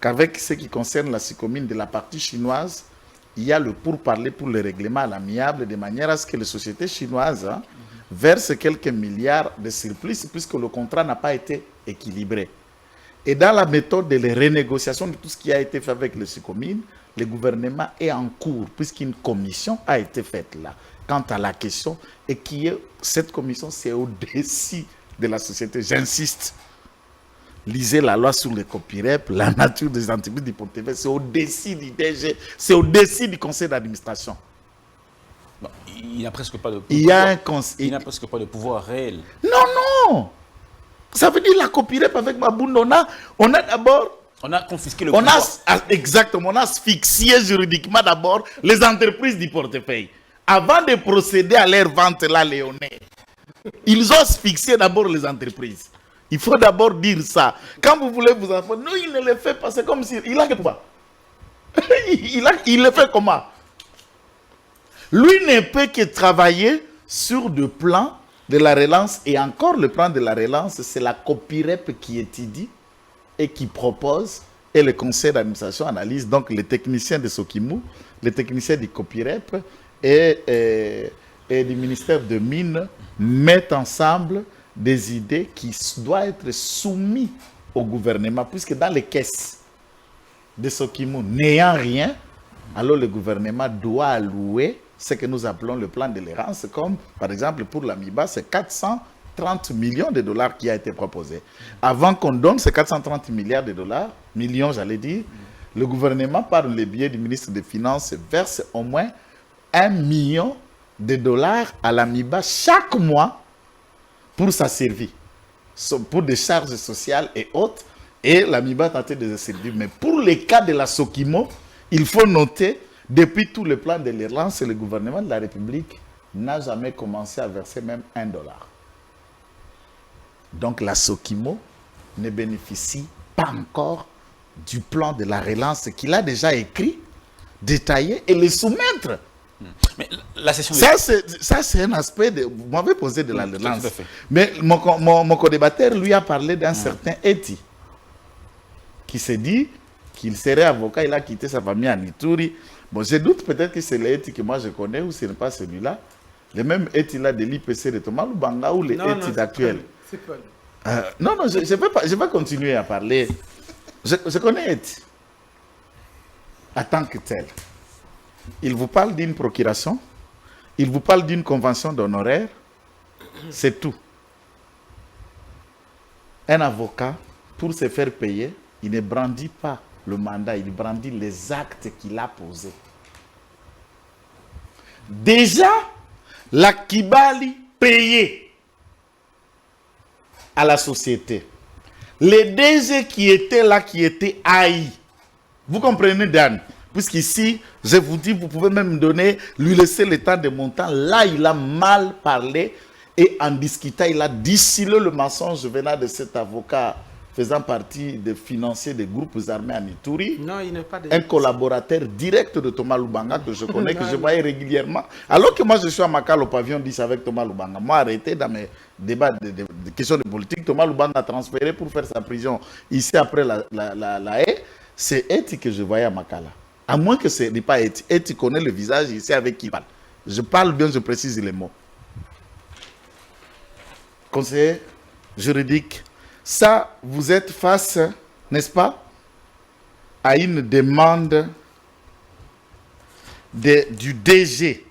qu'avec ce qui concerne la SICOMIN de la partie chinoise, il y a le pourparler pour le règlement à l'amiable, de manière à ce que les sociétés chinoises versent quelques milliards de surplus, puisque le contrat n'a pas été équilibré. Et dans la méthode de la renégociation de tout ce qui a été fait avec le SICOMIN, le gouvernement est en cours, puisqu'une commission a été faite là, quant à la question, et cette commission, c'est au-dessus de la société. J'insiste. Lisez la loi sur le copyright, la nature des entreprises du portefeuille, c'est au-dessus du DG, c'est au-dessus du conseil d'administration. Il n'a presque pas de pouvoir. Il n'a presque pas de pouvoir réel. Non. Ça veut dire la copyright avec Mabound, on a d'abord... On a confisqué le pouvoir. Exactement, on a asphyxié juridiquement d'abord les entreprises du portefeuille. Avant de procéder à leur vente là, Léonais, ils ont asphyxié d'abord les entreprises. Il faut d'abord dire ça. Quand vous voulez vous en faire, non, il ne le fait pas. C'est comme si... Il a que quoi? Il le fait comment? Lui ne peut que travailler sur le plan de la relance. Et encore, le plan de la relance, c'est la copyright qui étudie et qui propose. Et le conseil d'administration analyse. Donc, les techniciens de Sokimu, les techniciens du copyright et du ministère de Mines mettent ensemble des idées qui doivent être soumises au gouvernement, puisque dans les caisses de Sokimu, n'ayant rien, alors le gouvernement doit allouer ce que nous appelons le plan de l'errance, comme par exemple pour l'AMIBA, c'est 430 millions de dollars qui a été proposé. Avant qu'on donne ces 430 milliards de dollars, millions j'allais dire, le gouvernement, par le biais du ministre des Finances, verse au moins 1 million de dollars à l'AMIBA chaque mois pour sa survie, pour des charges sociales et autres, et l'AMIBA a tenté de se servir. Mais pour les cas de la Sokimo, il faut noter, depuis tout le plan de l'Irlande, le gouvernement de la République n'a jamais commencé à verser même $1. Donc la Sokimo ne bénéficie pas encore du plan de la relance qu'il a déjà écrit, détaillé et le soumettre. Mais la session ça, c'est un aspect de... Vous m'avez posé de la relance. Mais mon co-débatteur, lui, a parlé d'un certain Eti, qui s'est dit qu'il serait avocat. Il a quitté sa famille à Ituri. Bon, je doute peut-être que c'est l'Eti que moi je connais ou ce n'est pas celui-là. Le même Eti là de l'IPC de Thomas Lubanga ou les Eti actuels. Non, je vais continuer à parler. Je connais Eti en tant que tel. Il vous parle d'une procuration, il vous parle d'une convention d'honoraires, c'est tout. Un avocat, pour se faire payer, il ne brandit pas le mandat, il brandit les actes qu'il a posés. Déjà, la Kibali payait à la société. Les DG qui étaient là, qui étaient haïs. Vous comprenez, Dan? Puisqu'ici, je vous dis, vous pouvez même lui laisser le temps de montant. Là, il a mal parlé. Et en discutant, il a distillé le mensonge venant de cet avocat faisant partie des financiers des groupes armés en Ituri. Non, il n'est pas un collaborateur direct de Thomas Lubanga que je connais, que je voyais régulièrement. Alors que moi, je suis à Makala au pavillon 10 avec Thomas Lubanga. Moi, arrêté dans mes débats de questions de politique, Thomas Lubanga a transféré pour faire sa prison ici après la haie. C'est Eti que je voyais à Makala. À moins que ce n'est pas Eti. Eti connaît le visage ici avec qui il parle. Je parle bien, je précise les mots. Conseiller juridique, ça, vous êtes face, n'est-ce pas, à une demande du DG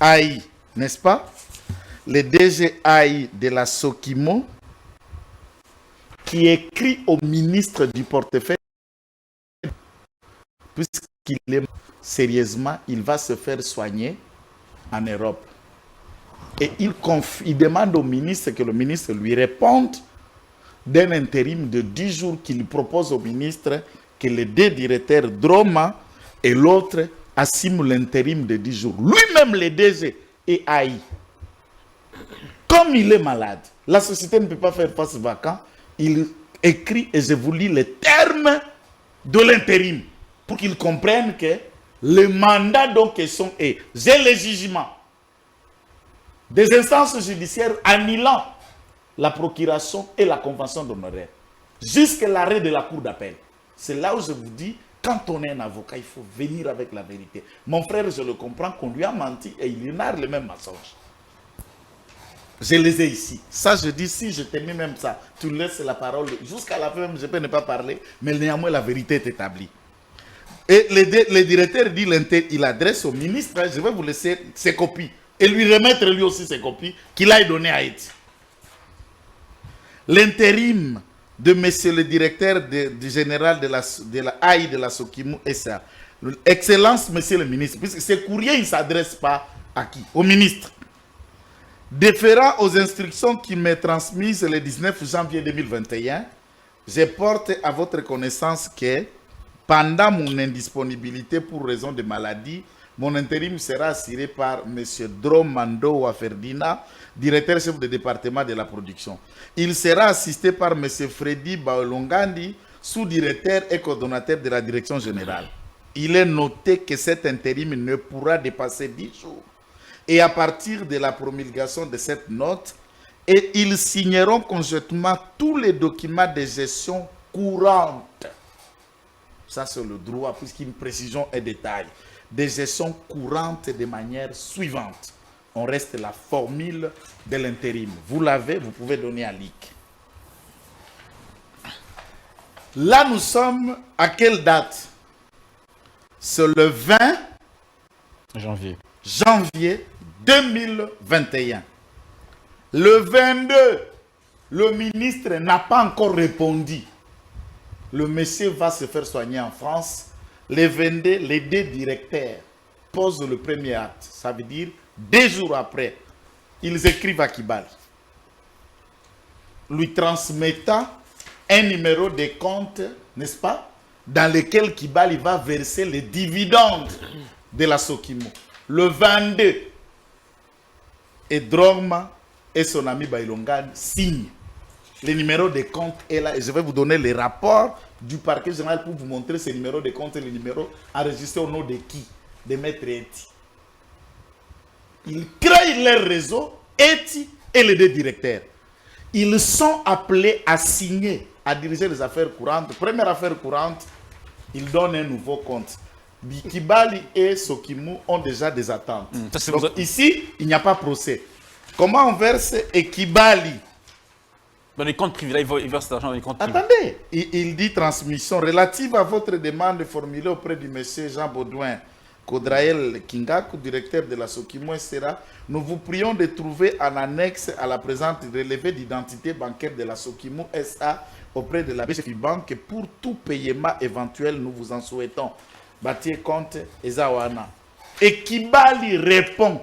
AI, n'est-ce pas? Le DG AI de la Sokimo qui écrit au ministre du portefeuille, puisqu'il est sérieusement, il va se faire soigner en Europe. Et il demande au ministre que le ministre lui réponde d'un intérim de 10 jours qu'il propose au ministre que les deux directeurs Droma et l'autre assument l'intérim de 10 jours. Lui-même, le DG, est haï. Comme il est malade, la société ne peut pas faire face vacant. Il écrit, et je vous lis les termes de l'intérim, pour qu'ils comprennent que le mandat dont question est, j'ai le jugement des instances judiciaires annulant la procuration et la convention d'honoraires, jusqu'à l'arrêt de la cour d'appel. C'est là où je vous dis, quand on est un avocat, il faut venir avec la vérité. Mon frère, je le comprends, qu'on lui a menti et il narre le même mensonge. Je les ai ici. Ça, je dis, si je t'ai mis même ça, tu laisses la parole. Jusqu'à la fin, je peux ne pas parler, mais néanmoins, la vérité est établie. Et le directeur dit, il adresse au ministre, je vais vous laisser ses copies, et lui remettre lui aussi ses copies, qu'il aille donner à Haïti. L'intérim de monsieur le directeur du général de la AI de la Sokimou SA. Excellence, monsieur le ministre, puisque ce courrier, il ne s'adresse pas à qui? Au ministre. Déférant aux instructions qu'il m'a transmises le 19 janvier 2021, je porte à votre connaissance que pendant mon indisponibilité pour raison de maladie, mon intérim sera assuré par M. Dromando Waferdina, directeur chef de département de la production. Il sera assisté par M. Freddy Baolongandi, sous-directeur et coordonnateur de la direction générale. Il est noté que cet intérim ne pourra dépasser 10 jours. Et à partir de la promulgation de cette note, et ils signeront conjointement tous les documents de gestion courante. Ça, c'est le droit, puisqu'une précision est détail. De gestion courante de manière suivante. On reste la formule de l'intérim. Vous l'avez, vous pouvez donner à l'IC. Là, nous sommes à quelle date? C'est le 20 janvier 2021. Le 22, le ministre n'a pas encore répondu. Le monsieur va se faire soigner en France. Le 22, les deux directeurs posent le premier acte. Ça veut dire 2 jours après, ils écrivent à Kibali, lui transmettant un numéro de compte, n'est-ce pas, dans lequel Kibali va verser les dividendes de la Sokimou. Le 22, et Drogma et son ami Bailongan signent. Le numéro de compte est là et je vais vous donner les rapports du parquet général pour vous montrer ce numéro de compte et le numéro enregistré au nom de qui? De Maître Eti. Ils créent leur réseau, Eti et les deux directeurs. Ils sont appelés à signer, à diriger les affaires courantes. Première affaire courante, ils donnent un nouveau compte. Kibali et Sokimou ont déjà des attentes. Donc ici, il n'y a pas procès. Comment on verse et Kibali? Dans les comptes privés, il verse l'argent dans les comptes privés. Attendez, il dit transmission relative à votre demande formulée auprès du monsieur Jean Baudouin Kodrael Kingaku, directeur de la Sokimou SRA. Nous vous prions de trouver en annexe à la présente relevé d'identité bancaire de la Sokimou SA auprès de la BCFI Banque pour tout paiement éventuel. Nous vous en souhaitons. Bâtir compte Ezawana. Et Kibali répond.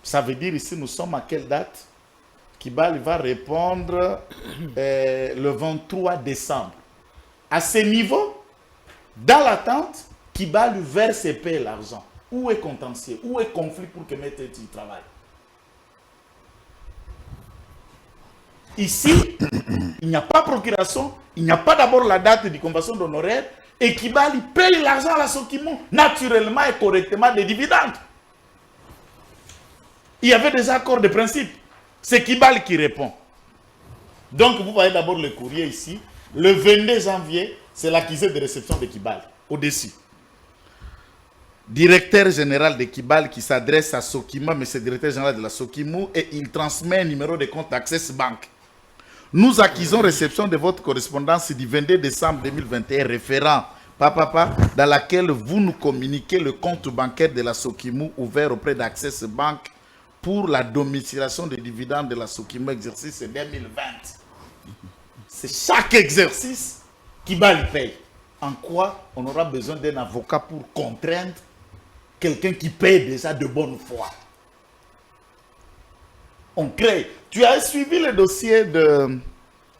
Ça veut dire ici, nous sommes à quelle date? Kibali va répondre le 23 décembre. À ce niveau, dans l'attente, Kibali verse et paie l'argent. Où est contentieux? Où est conflit pour que Maître Eti travaille? Ici, il n'y a pas procuration, il n'y a pas d'abord la date de convention d'honoraires, et Kibali paye l'argent à la Sokimou, naturellement et correctement des dividendes. Il y avait des accords de principe. C'est Kibali qui répond. Donc, vous voyez d'abord le courrier ici. Le 22 janvier, c'est l'accusé de réception de Kibali, au-dessus. Directeur général de Kibali qui s'adresse à Sokima, mais c'est directeur général de la Sokimou, et il transmet un numéro de compte Access Bank. Nous accusons réception de votre correspondance du 22 décembre 2021 référent dans laquelle vous nous communiquez le compte bancaire de la Sokimou ouvert auprès d'Access Bank pour la domiciliation des dividendes de la Sokimou exercice 2020. C'est chaque exercice qui le paye. En quoi on aura besoin d'un avocat pour contraindre quelqu'un qui paye déjà de bonne foi? On crée. Tu as suivi le dossier de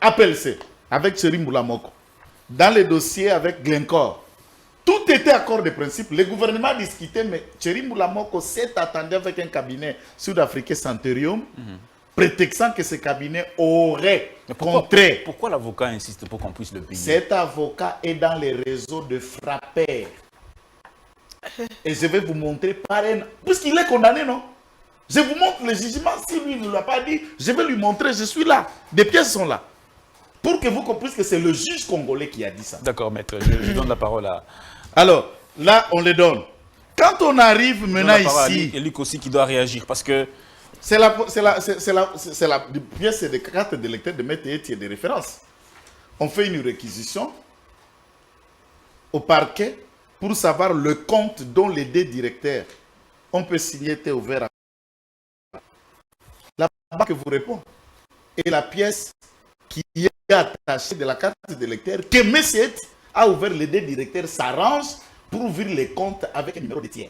APLC, avec Thierry Moulamoko, dans les dossiers avec Glencore, tout était accord de principe. Le gouvernement discutait, mais Thierry Moulamoko s'est attendu avec un cabinet sud-africain Centurium, prétextant que ce cabinet aurait contré. Pourquoi l'avocat insiste pour qu'on puisse le payer? Cet avocat est dans les réseaux de frappeurs. Et je vais vous montrer par un... Puisqu'il est condamné, non? Je vous montre le jugement. Si lui ne l'a pas dit, je vais lui montrer. Je suis là. Des pièces sont là. Pour que vous compreniez que c'est le juge congolais qui a dit ça. D'accord, maître. Je donne la parole à... Alors, là, on le donne. Quand on arrive maintenant ici... Et Luc aussi qui doit réagir parce que... C'est la pièce de carte de lecteur de Maître Eti et de référence. On fait une réquisition au parquet pour savoir le compte dont les deux directeurs on peut signer était ouvert. La banque vous répond. Et la pièce qui est attachée de la carte de lecteur que M. Eti a ouvert, les deux directeurs s'arrangent pour ouvrir les comptes avec un numéro de tiers.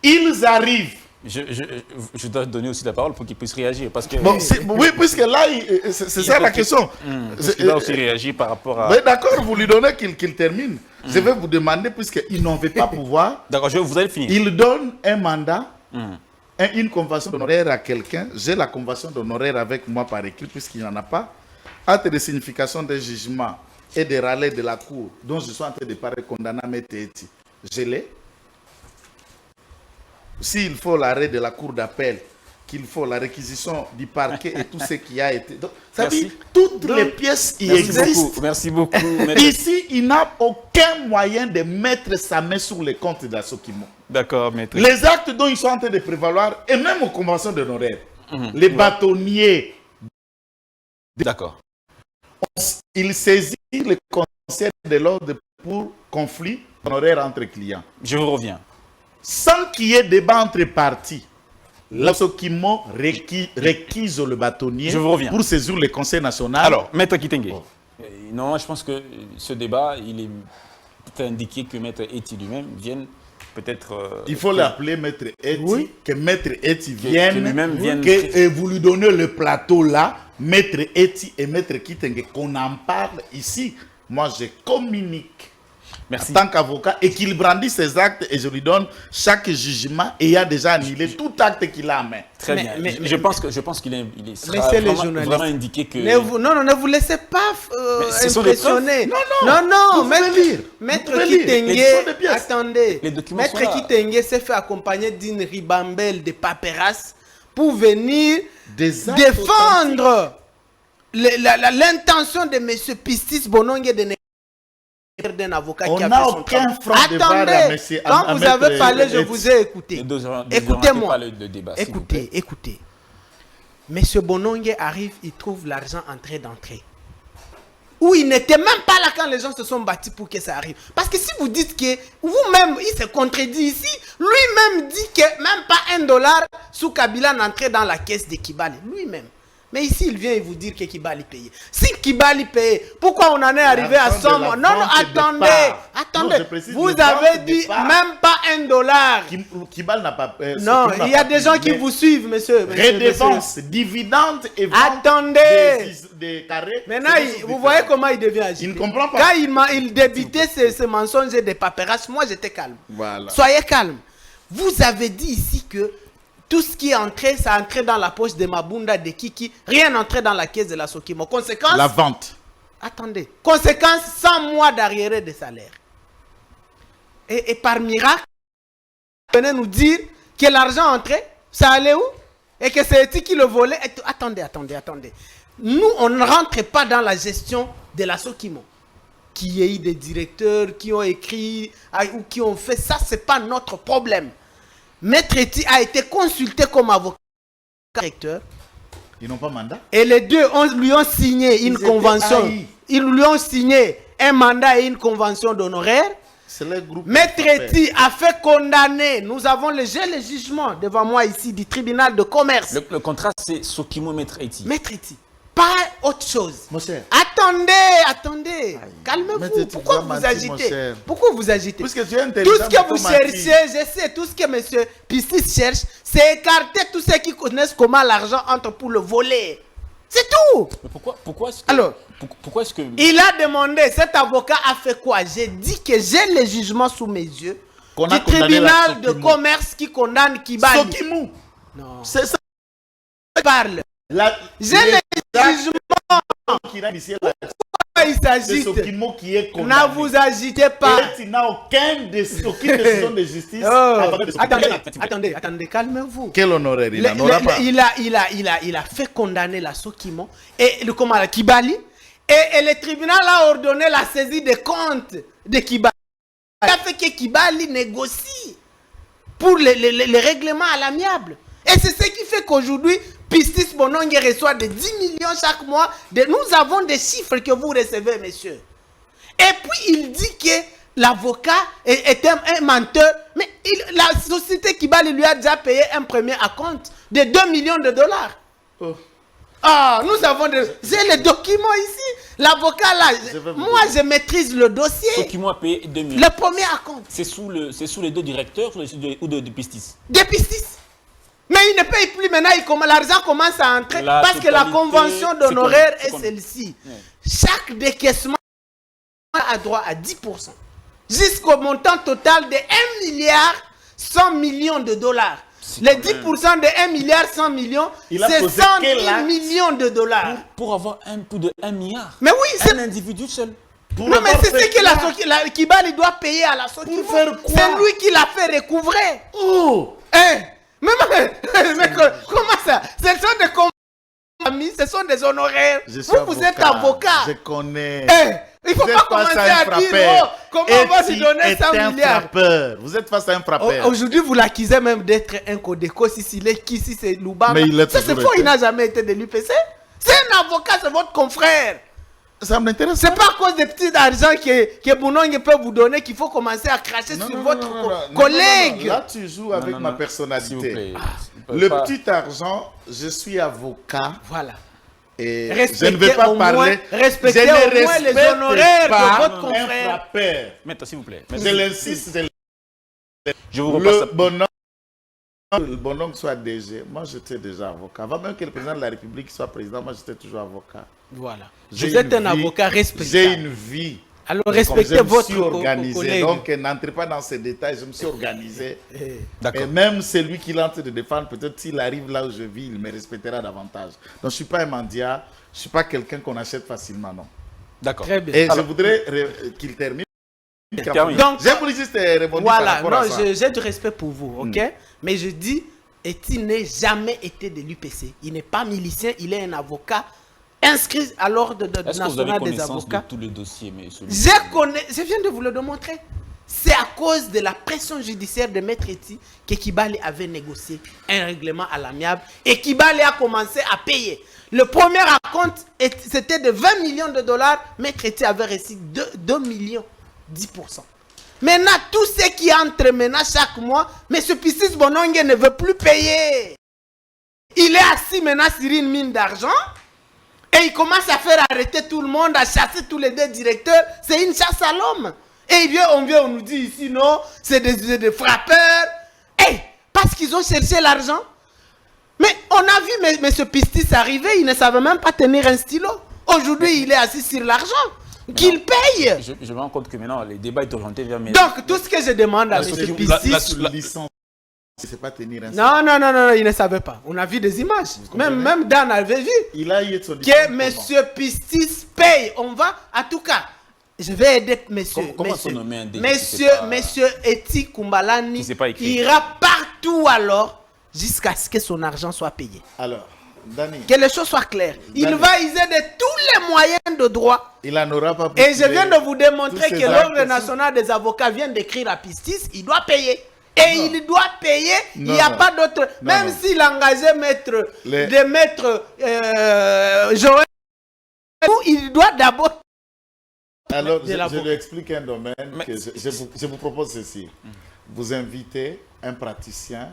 Ils arrivent. Je dois donner aussi la parole pour qu'il puisse réagir. Parce que... Bon, oui, puisque là, c'est ça la question. Il doit aussi réagir par rapport à... D'accord, vous lui donnez qu'il termine. Je vais vous demander, puisqu'il n'en veut pas pouvoir. D'accord, vous allez finir. Il donne un mandat, une convention d'honoraire à quelqu'un. J'ai la convention d'honoraire avec moi par écrit, puisqu'il n'y en a pas. Acte de signification des jugements et des râlets de la cour, dont je suis en train de parler condamné à Maître Eti. Je l'ai. S'il faut l'arrêt de la cour d'appel, qu'il faut la réquisition du parquet et tout ce qui a été... Donc, ça dit, toutes les pièces y existent. Merci beaucoup. Ici, il n'a aucun moyen de mettre sa main sur les comptes de la Sokimo. D'accord, maître. Les actes dont ils sont en train de prévaloir, et même aux conventions d'honoraires, les bâtonniers... D'accord. Il saisit le conseil de l'ordre pour conflit honoraire entre clients. Je vous reviens. Sans qu'il y ait débat entre parties, la Sokimo réquise le bâtonnier pour saisir le conseil national. Alors, maître Kitenge, non, je pense que ce débat, il est peut-être indiqué que maître Eti lui-même vienne peut-être... il faut l'appeler maître Eti, oui. Que maître Eti vienne, que vous lui donnez le plateau là, maître Eti et maître Kitenge, qu'on en parle ici. Moi, je communique. Merci. En tant qu'avocat, et qu'il brandit ses actes et je lui donne chaque jugement ayant déjà annulé tout acte qu'il a en main. Très bien. Je pense qu'il est vraiment indiqué que... Ne vous laissez pas impressionner. Non, maître Kitenge, attendez. Maître Kitenge s'est fait accompagner d'une ribambelle de paperasses pour venir défendre l'intention de M. Pistis Bonongue de d'un avocat qui a fait son travail. Attendez, quand vous avez parlé, je vous ai écouté. Écoutez-moi. Écoutez. Monsieur Bonongue arrive, il trouve l'argent entrée d'entrée. Où il n'était même pas là quand les gens se sont battus pour que ça arrive. Parce que si vous dites que vous-même, il se contredit ici, lui-même dit que même pas $1 sous Kabila n'entrait dans la caisse de Kibali. Lui-même. Mais ici, il vient vous dire que Kibali paye. Si Kibali paye, pourquoi on en est arrivé à 100 mois? Non, attendez. Non, vous avez dit même pas $1. Kibali n'a pas... non, il y a des gens qui vous suivent, monsieur. Redevance, dividendes et vente des carrés. Maintenant, vous voyez comment il devient agité. Il ne comprend pas. Quand il débitait ces mensonges et des paperasses, moi j'étais calme. Voilà. Soyez calme. Vous avez dit ici que tout ce qui est entré, ça entré dans la poche de Mabunda, de Kiki. Rien n'entrait dans la caisse de la Sokimo. Conséquence... La vente. Attendez. Conséquence, 100 mois d'arriéré de salaire. Et par miracle, vous venez nous dire que l'argent entrait, ça allait où? Et que c'est Eti qui le volait. Attendez. Nous, on ne rentre pas dans la gestion de la Sokimo. Qu'il y ait eu des directeurs qui ont écrit ou qui ont fait ça, ce n'est pas notre problème. Maître Eti a été consulté comme avocat directeur. Ils n'ont pas mandat. Et les deux lui ont signé une convention. Ils lui ont signé un mandat et une convention d'honoraires. Maître Eti a fait condamner. Nous avons le jugement devant moi ici du tribunal de commerce. Le contrat, c'est Sokimo Maître Eti. Maître Eti. Pas autre chose. Attendez. Calmez-vous. Pourquoi vous agitez? Pourquoi vous agitez? Tout ce que vous cherchez, je sais, tout ce que M. Pistis cherche, c'est écarter tous ceux qui connaissent comment l'argent entre pour le voler. C'est tout. Mais pourquoi est-ce que... Alors, pourquoi est-ce que... il a demandé, cet avocat a fait quoi? J'ai dit que j'ai le jugement sous mes yeux Qu'on a du condamné la tribunal de Sokimou. commerce qui condamne Kibali. Sokimou. Non. C'est ça. Parle. J'ai le jugement. Qui a initié la... Il C'est s'agit. Sokimou qui est Ne condamné. vous agitez pas. Et il n'a aucune décision de justice. Oh, avant de Sokimou. attendez, calmez-vous. Quel honoraire il n'en aura pas. Il a fait condamner la Sokimo et le comment la Kibali et le tribunal a ordonné la saisie des comptes de Kibali. Il a fait que Kibali négocie pour les règlements à l'amiable. Et c'est ce qui fait qu'aujourd'hui, Pistis Bonongue reçoit de 10 millions chaque mois. Nous avons des chiffres que vous recevez, messieurs. Et puis il dit que l'avocat est un menteur. Mais la société Kibali lui a déjà payé un premier acompte de 2 millions de dollars. Oh. Ah, nous avons j'ai les documents ici. L'avocat là, moi je maîtrise le dossier. Sokimou a payé 2 millions. Le premier acompte. C'est sous les deux directeurs ou de Pistis? Des Pistis. Mais il ne paye plus maintenant, l'argent commence à entrer La parce que la totalité, convention d'honoraires c'est est connu. celle-ci. Ouais. Chaque décaissement a droit à 10%. Jusqu'au montant total de 1 milliard 100 millions de dollars. Les 10% de 1 milliard 100 millions, Il a c'est posé 110 quel acte millions de dollars. Pour avoir un peu de 1 milliard. Mais oui, c'est... Un individu seul. Pour Non mais avoir c'est ce fait que quoi? la Kibali doit payer à la Sokimo. Pour faire quoi? C'est lui qui l'a fait recouvrer. Oh. Mais comment ça? Ce sont des compromis, ce sont des honoraires. Je suis Vous êtes avocat. Je connais. Il ne faut Vous pas êtes face commencer à un à dire frappeur. comment on va lui Eti donner est 100 un milliards. frappeur. Vous êtes face à un frappeur. Aujourd'hui, vous l'accusez même d'être un Codeco. Si c'est Lubanga. Mais il l'a Ça, c'est toujours faux, été. il n'a jamais été de l'UPC. C'est un avocat, c'est votre confrère. Ça m'intéresse. C'est pas à cause des petits argent que Bounong peut vous donner qu'il faut commencer à cracher sur votre collègue. Non. Là, tu joues avec ma S'il vous personnalité. plaît. Le petit argent, je suis avocat. Voilà. Et Respectez je ne vais pas au moins- parler. respectez je ne au moins les respecte honoraires de pas votre un confrère. frappeur. Maître, s'il vous plaît. Je l'insiste. Je vous repasse. Le bonhomme soit DG. Moi, j'étais déjà avocat. Avant même que le président de la République soit président, moi, j'étais toujours avocat. Voilà. J'ai Vous êtes une un vie- avocat J'ai respectable. une vie. Alors Je respectez me votre suis organisé. collègue. Donc, n'entrez pas dans ces détails. Je me suis organisé. Et D'accord. même celui qui l'entre de défendre, peut-être s'il arrive là où je vis, il me respectera davantage. Donc, je ne suis pas un mendiant. Je ne suis pas quelqu'un qu'on achète facilement, non. D'accord. Très bien. Et Alors- je voudrais qu'il termine. Termine. Donc, J'ai voulu juste répondre par voilà, rapport non, à ça. j'ai du respect pour vous, ok? Mais je dis, Eti n'a jamais été de l'UPC. Il n'est pas milicien, il est un avocat inscrit à l'ordre Est-ce que vous avez national des connaissance de avocats. tous les dossiers, mais Je viens de vous le démontrer. C'est à cause de la pression judiciaire de Maître Eti que Kibali avait négocié un règlement à l'amiable et Kibali a commencé à payer. Le premier acompte, c'était de 20 millions de dollars. Maître Eti avait reçu 2 millions, 10%. Maintenant, tout ce qui entre maintenant chaque mois, M. Pistis Bonongue ne veut plus payer. Il est assis maintenant sur une mine d'argent. Et il commence à faire arrêter tout le monde, à chasser tous les deux directeurs. C'est une chasse à l'homme. Et on nous dit ici, non, c'est des frappeurs. Parce qu'ils ont cherché l'argent. Mais on a vu M. Pistis arriver, il ne savait même pas tenir un stylo. Aujourd'hui, il est assis sur l'argent. Qu'il paye. Je me rends compte que maintenant, les débats sont orientés vers mes... Donc, tout ce que je demande à M. Pistis... Licence, c'est pas tenir un Non, il ne savait pas. On a vu des images. Même Dan avait vu. Il a eu son Que diplôme. M. Pistis paye. On va, en tout cas, je vais aider monsieur. Comment se nommer un DG Monsieur Eti Kumbalani qui sait pas écrire. ira partout alors jusqu'à ce que son argent soit payé. Alors, Dani, Que les choses soient claires. Il Dani. va user de tous les moyens de droit. il n'en aura pas plus. Et je viens de vous démontrer tous que ces l'Ordre actes national des avocats vient d'écrire à Pistis, il doit payer. Et il doit payer, il n'y a Non. pas d'autre. Non, Même non. s'il engageait maître, Les- de maître Joël, il doit d'abord. Alors, de je l'avocat. lui explique un domaine Mais- que je vous propose ceci. Vous invitez un praticien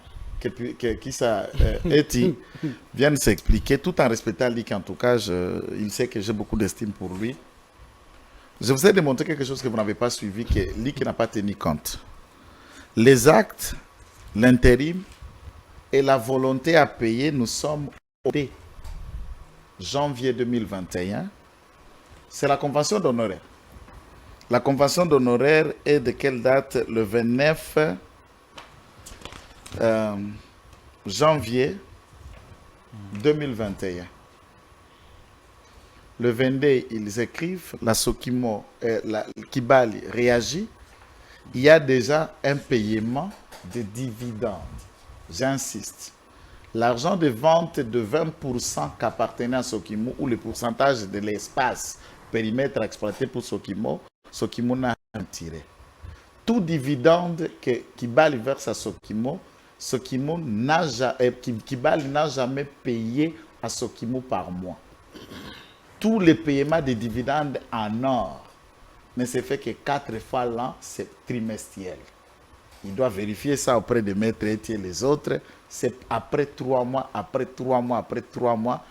qui ça, Eti, vienne s'expliquer tout en respectant Lick. En tout cas, il sait que j'ai beaucoup d'estime pour lui. Je vous ai démontré quelque chose que vous n'avez pas suivi, que Lick n'a pas tenu compte. Les actes, l'intérim et la volonté à payer, nous sommes au dé. janvier 2021, c'est la convention d'honoraires. La convention d'honoraires est de quelle date? Le 29 janvier 2021. Le 22, ils écrivent, la Sokimo, la Kibali réagit. Il y a déjà un paiement de dividendes. J'insiste. L'argent de vente de 20% qu'appartenait à Sokimo ou le pourcentage de l'espace périmètre exploité pour Sokimo, Sokimo n'a rien tiré. Tout dividende que Kibali verse à Sokimo, Kibali n'a jamais payé à Sokimo par mois. Tous les paiements des dividendes en or ne se fait que 4 fois l'an, c'est trimestriel. Il doit vérifier ça auprès de Maître Etier et les autres. C'est après 3 mois, après 3 mois, après 3 mois.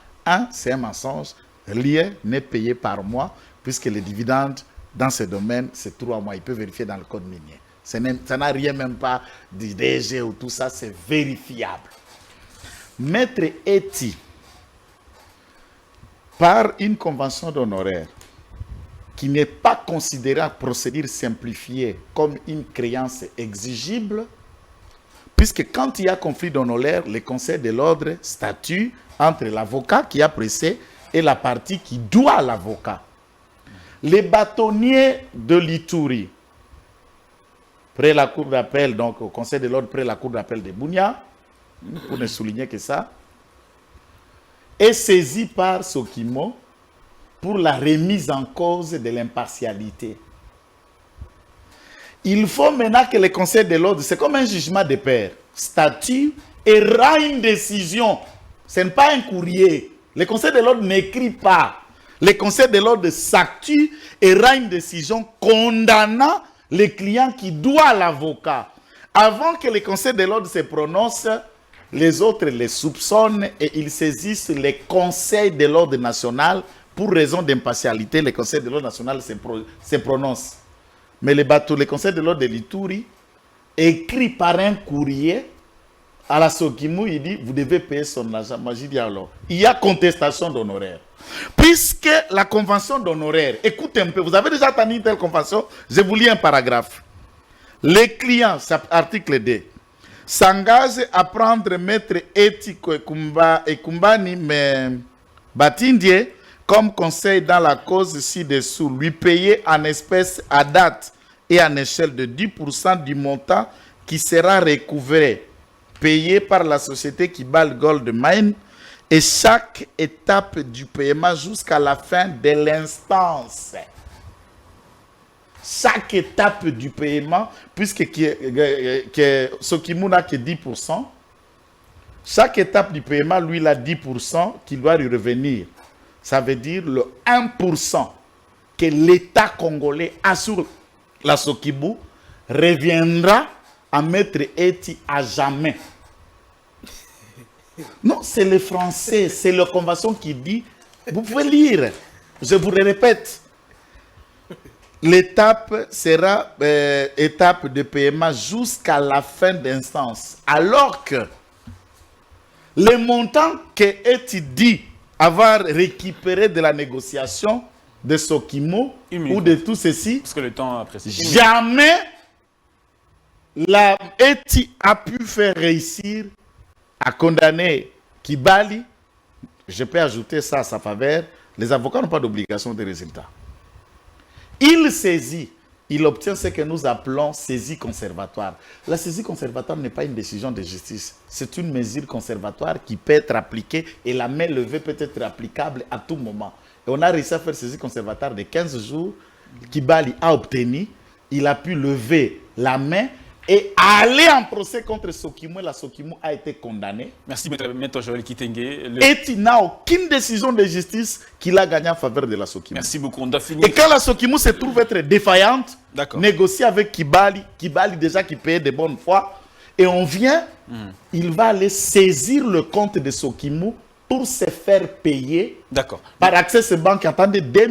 C'est un mensonge. Rien n'est payé par mois, puisque les dividendes dans ce domaine, c'est 3 mois. Il peut vérifier dans le code minier. Ça n'a rien même pas d'IDG ou tout ça, c'est vérifiable. Maître Etier, par une convention d'honoraires qui n'est pas considérée à procédure simplifiée comme une créance exigible, puisque quand il y a conflit d'honoraires, le Conseil de l'ordre statue entre l'avocat qui a pressé et la partie qui doit à l'avocat. Les bâtonniers de l'Ituri, près la cour d'appel, donc au Conseil de l'ordre, près la cour d'appel de Bunia, pour ne souligner que ça, est saisi par Sokimo pour la remise en cause de l'impartialité. Il faut maintenant que le Conseil de l'ordre, c'est comme un jugement de pair, statue et rend une décision. Ce n'est pas un courrier. Le Conseil de l'ordre n'écrit pas. Le Conseil de l'ordre statue et rend une décision condamnant le client qui doit à l'avocat. Avant que le Conseil de l'ordre se prononce, les autres les soupçonnent et ils saisissent le Conseil de l'ordre national. Pour raison d'impartialité, le Conseil de l'ordre national se prononce. Mais le Conseil de l'ordre de l'Ituri écrit par un courrier à la Sokimo, il dit, vous devez payer son argent. Moi, j'ai dit alors, il y a contestation d'honoraires. Puisque la convention d'honoraires, écoutez un peu, vous avez déjà entendu une telle convention, je vous lis un paragraphe. Les clients, article 2, s'engagent à prendre Maître Etier et Kumbani Batindie comme conseil dans la cause ci-dessous, lui payer en espèces à date et en échelle de 10% du montant qui sera recouvré, payé par la société Kibali Gold Mine, et chaque étape du paiement jusqu'à la fin de l'instance. Chaque étape du paiement, puisque Sokimo n'a que 10%, chaque étape du paiement, lui, il a 10% qui doit lui revenir. Ça veut dire le 1% que l'État congolais a sur la Sokimo reviendra à Maître Etier à jamais. Non, c'est le français, c'est la convention qui dit, vous pouvez lire, je vous le répète. L'étape sera étape de paiement jusqu'à la fin d'instance. Alors que le montant que Etier dit avoir récupéré de la négociation de Sokimo ou de tout ceci, parce que le temps a précisé. Jamais la Etier a pu faire réussir à condamner Kibali. Je peux ajouter ça à sa faveur. Les avocats n'ont pas d'obligation de résultat. Il saisit, il obtient ce que nous appelons saisie conservatoire. La saisie conservatoire n'est pas une décision de justice. C'est une mesure conservatoire qui peut être appliquée et la main levée peut être applicable à tout moment. Et on a réussi à faire saisie conservatoire de 15 jours. Kibali a obtenu, il a pu lever la main et aller en procès contre Sokimo. La Sokimo a été condamnée. Merci, Maître Joël Kitenge. Et il n'a aucune décision de justice qu'il a gagnée en faveur de la Sokimo. Merci beaucoup. On a fini. Et quand la Sokimo se trouve être défaillante, négocier avec Kibali déjà qui payait de bonne foi, et on vient, il va aller saisir le compte de Sokimo pour se faire payer par Access Bank, attendez, 2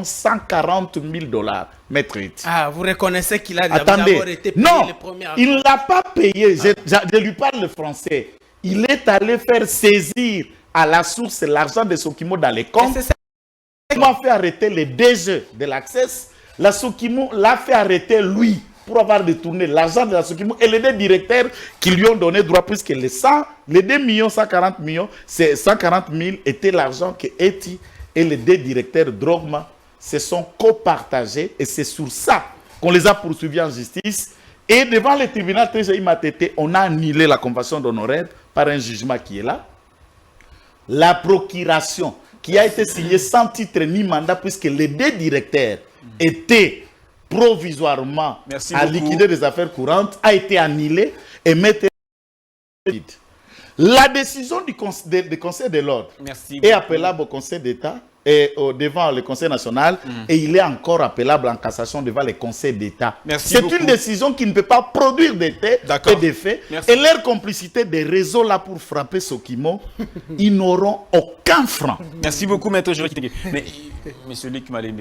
140 000 $, Maître Etier. Ah, vous reconnaissez qu'il a d'abord été payé les premiers. Non, il ne l'a pas payé. Je lui parle le français. Il est allé faire saisir à la source l'argent de Sokimo dans les comptes. Sokimo a fait arrêter les DG de l'Access. La Sokimo l'a fait arrêter lui pour avoir détourné l'argent de la Sokimo et les deux directeurs qui lui ont donné droit, puisque les 2 millions 140 millions, c'est 140 000 était l'argent que Eti et les deux directeurs Drogma se sont copartagés, et c'est sur ça qu'on les a poursuivis en justice. Et devant le tribunal TGI Matete, on a annulé la convention d'honoraires par un jugement qui est là. La procuration qui a été signée sans titre ni mandat, puisque les deux directeurs étaient provisoirement à liquider des affaires courantes, a été annulée et mettée. La décision du Conseil de l'ordre est appelable au Conseil d'État et devant le Conseil national, et il est encore appelable en cassation devant le Conseil d'État. C'est une décision qui ne peut pas produire des faits, et leur complicité des réseaux là pour frapper Sokimo, ils n'auront aucun franc. Merci beaucoup, Maître Jurek. Mais celui qui m'a dit,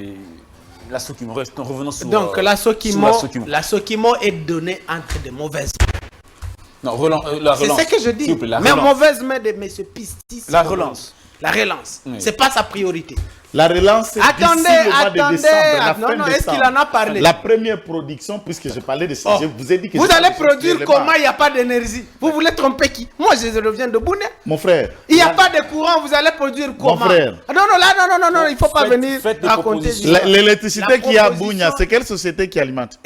la Sokimo, revenons sur donc la Sokimo est donnée entre de mauvaises mains. Non, la relance. C'est ce que je dis. Plaît, mais mauvaise main de M. Pistis. La relance. La relance. Oui. C'est pas sa priorité. La relance, c'est d'ici le mois de décembre, la fin décembre. Est-ce qu'il en a parlé? La première production, puisque je parlais de ça, je vous ai dit que... Vous allez produire comment il n'y a pas d'énergie? Vous voulez tromper qui? Moi, je reviens de Bouné. Mon frère. Il n'y a pas de courant, vous allez produire comment? Mon frère. Non, il ne faut pas venir raconter... L'électricité qui est à Bounia, c'est quelle société qui alimente?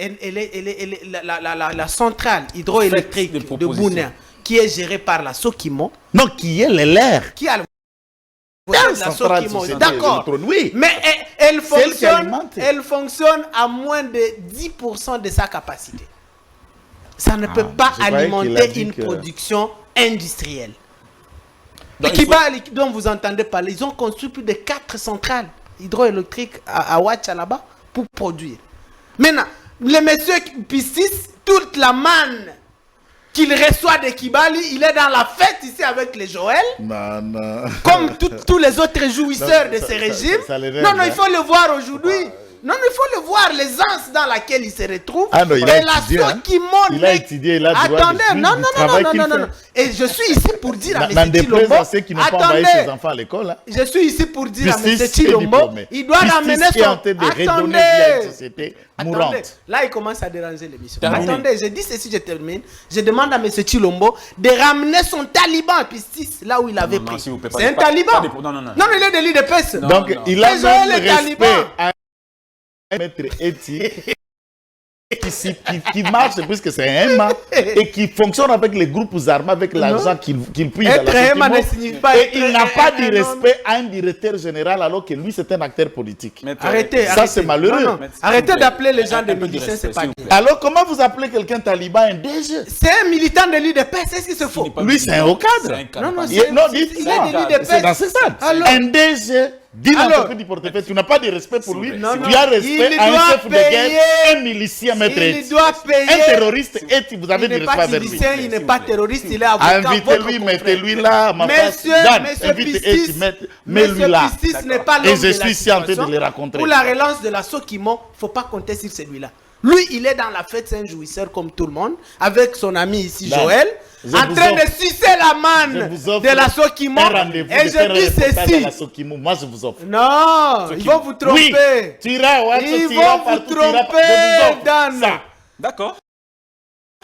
La centrale hydroélectrique de Bouné, qui est gérée par la Sokimo. Non, qui est l'air. Qui a d'accord, oui. Mais elle fonctionne à moins de 10% de sa capacité. Ça ne peut pas alimenter une production industrielle. Et Kibali, dont vous entendez parler, ils ont construit plus de 4 centrales hydroélectriques à Ouacha là-bas pour produire. Maintenant, le monsieur Pistis, toute la manne qu'il reçoit de Kibali, il est dans la fête ici avec les Joël. Non. Comme tous les autres jouisseurs de ces régimes. Non, il faut le voir aujourd'hui. Non, il faut le voir, l'aisance dans laquelle il se retrouve. Ah non, il a étudié. Il a étudié, il a droit de suivre non. Et je suis ici pour dire à M. Chilombo. Qui n'ont pas envoyé ses enfants à l'école. Hein. Je suis ici pour dire à M. Chilombo, il doit ramener son... Attendez. Là, il commence à déranger l'émission. Attendez, je dis ceci, je termine. Je demande à M. Chilombo de ramener son taliban Pistis là où il avait pris. C'est un taliban. Non, il est de l'IDPS. Donc, il a même respect à Maître Eti qui marche puisque c'est un EMA et qui fonctionne avec les groupes armés avec l'argent qu'il puise dans la Sokimo. Et il n'a pas de respect à un directeur général alors que lui c'est un acteur politique. Arrêtez. Ça c'est malheureux. Arrêtez d'appeler les gens des miliciens, c'est pas bien. Alors comment vous appelez quelqu'un taliban un DG? C'est un militant de l'IDPS, c'est ce qu'il se faut. Lui c'est un haut cadre. Non, il est de l'IDPS. C'est dans ce stade. Un DG. Dis l'entreprise du portefeuille, tu n'as pas de respect pour lui. Tu as respect à un chef de guerre, un milicien, maître. Il doit payer. Un terroriste, et vous avez du respect vers lui. Il n'est pas terroriste, il est avocat. Invitez-lui, mettez-lui là. Monsieur Pistis n'est pas l'homme de la situation. Et je suis ici en train de le raconter. Pour la relance de la Sokimo, il ne faut pas compter sur celui-là. Lui, il est dans la fête, c'est un jouisseur comme tout le monde, avec son ami ici, Joël, en train de sucer la manne de la Sokimo. Et je dis ceci. Moi, je vous offre. Non, ils vont vous tromper. Oui, ils vont vous tromper, Dan. D'accord.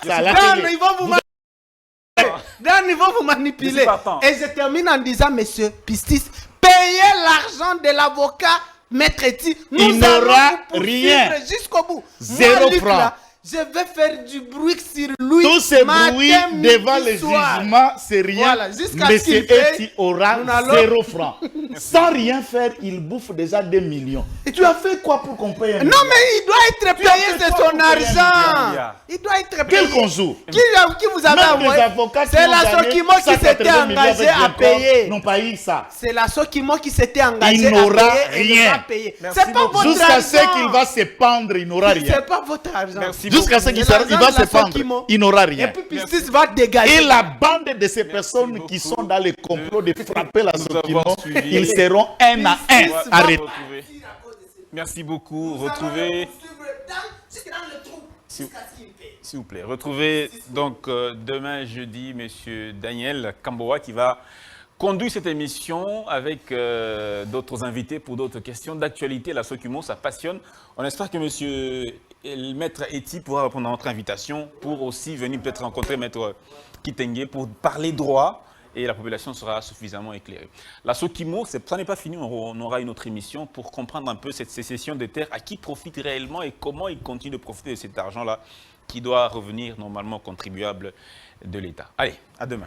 Dan, ils vont vous manipuler. Dan, ils vont vous manipuler. Et je termine en disant, monsieur Pistis, payez l'argent de l'avocat. Maître Eti, il n'aura rien jusqu'au bout. 0 franc. Je vais faire du bruit sur lui. Tout ce bruit devant le jugement, c'est rien. Voilà, Monsieur Eti aura 0 franc. Sans rien faire, il bouffe déjà 2 millions. Tu as fait quoi pour qu'on paye un million? Non, mais il doit être payé, c'est son argent. Il doit être payé. Quel conjour? Qui vous avez envoyé? C'est la Sokimo qui s'était engagée à payer. Non, pas eu ça. C'est la Sokimo qui s'était engagée à payer. Il n'aura rien. C'est pas votre argent. Jusqu'à ce qu'il va se pendre, il n'aura rien. C'est pas votre argent. Jusqu'à ce qu'il va se pendre, il n'aura rien. Et puis Pistis va dégager. Et la bande de ces personnes qui sont dans le complot de frapper la Sokimo, ils seront un à un arrêtés. Merci beaucoup. Retrouvez. S'il vous plaît. Retrouvez donc demain jeudi M. Daniel Kamboa qui va conduit cette émission avec d'autres invités pour d'autres questions d'actualité. La Sokimo, ça passionne. On espère que monsieur le maître Eti pourra répondre à notre invitation pour aussi venir peut-être rencontrer maître Kitenge pour parler droit et la population sera suffisamment éclairée. La Sokimo, ça n'est pas fini, on aura une autre émission pour comprendre un peu cette sécession des terres, à qui profite réellement et comment il continue de profiter de cet argent-là qui doit revenir normalement aux contribuables de l'État. Allez, à demain.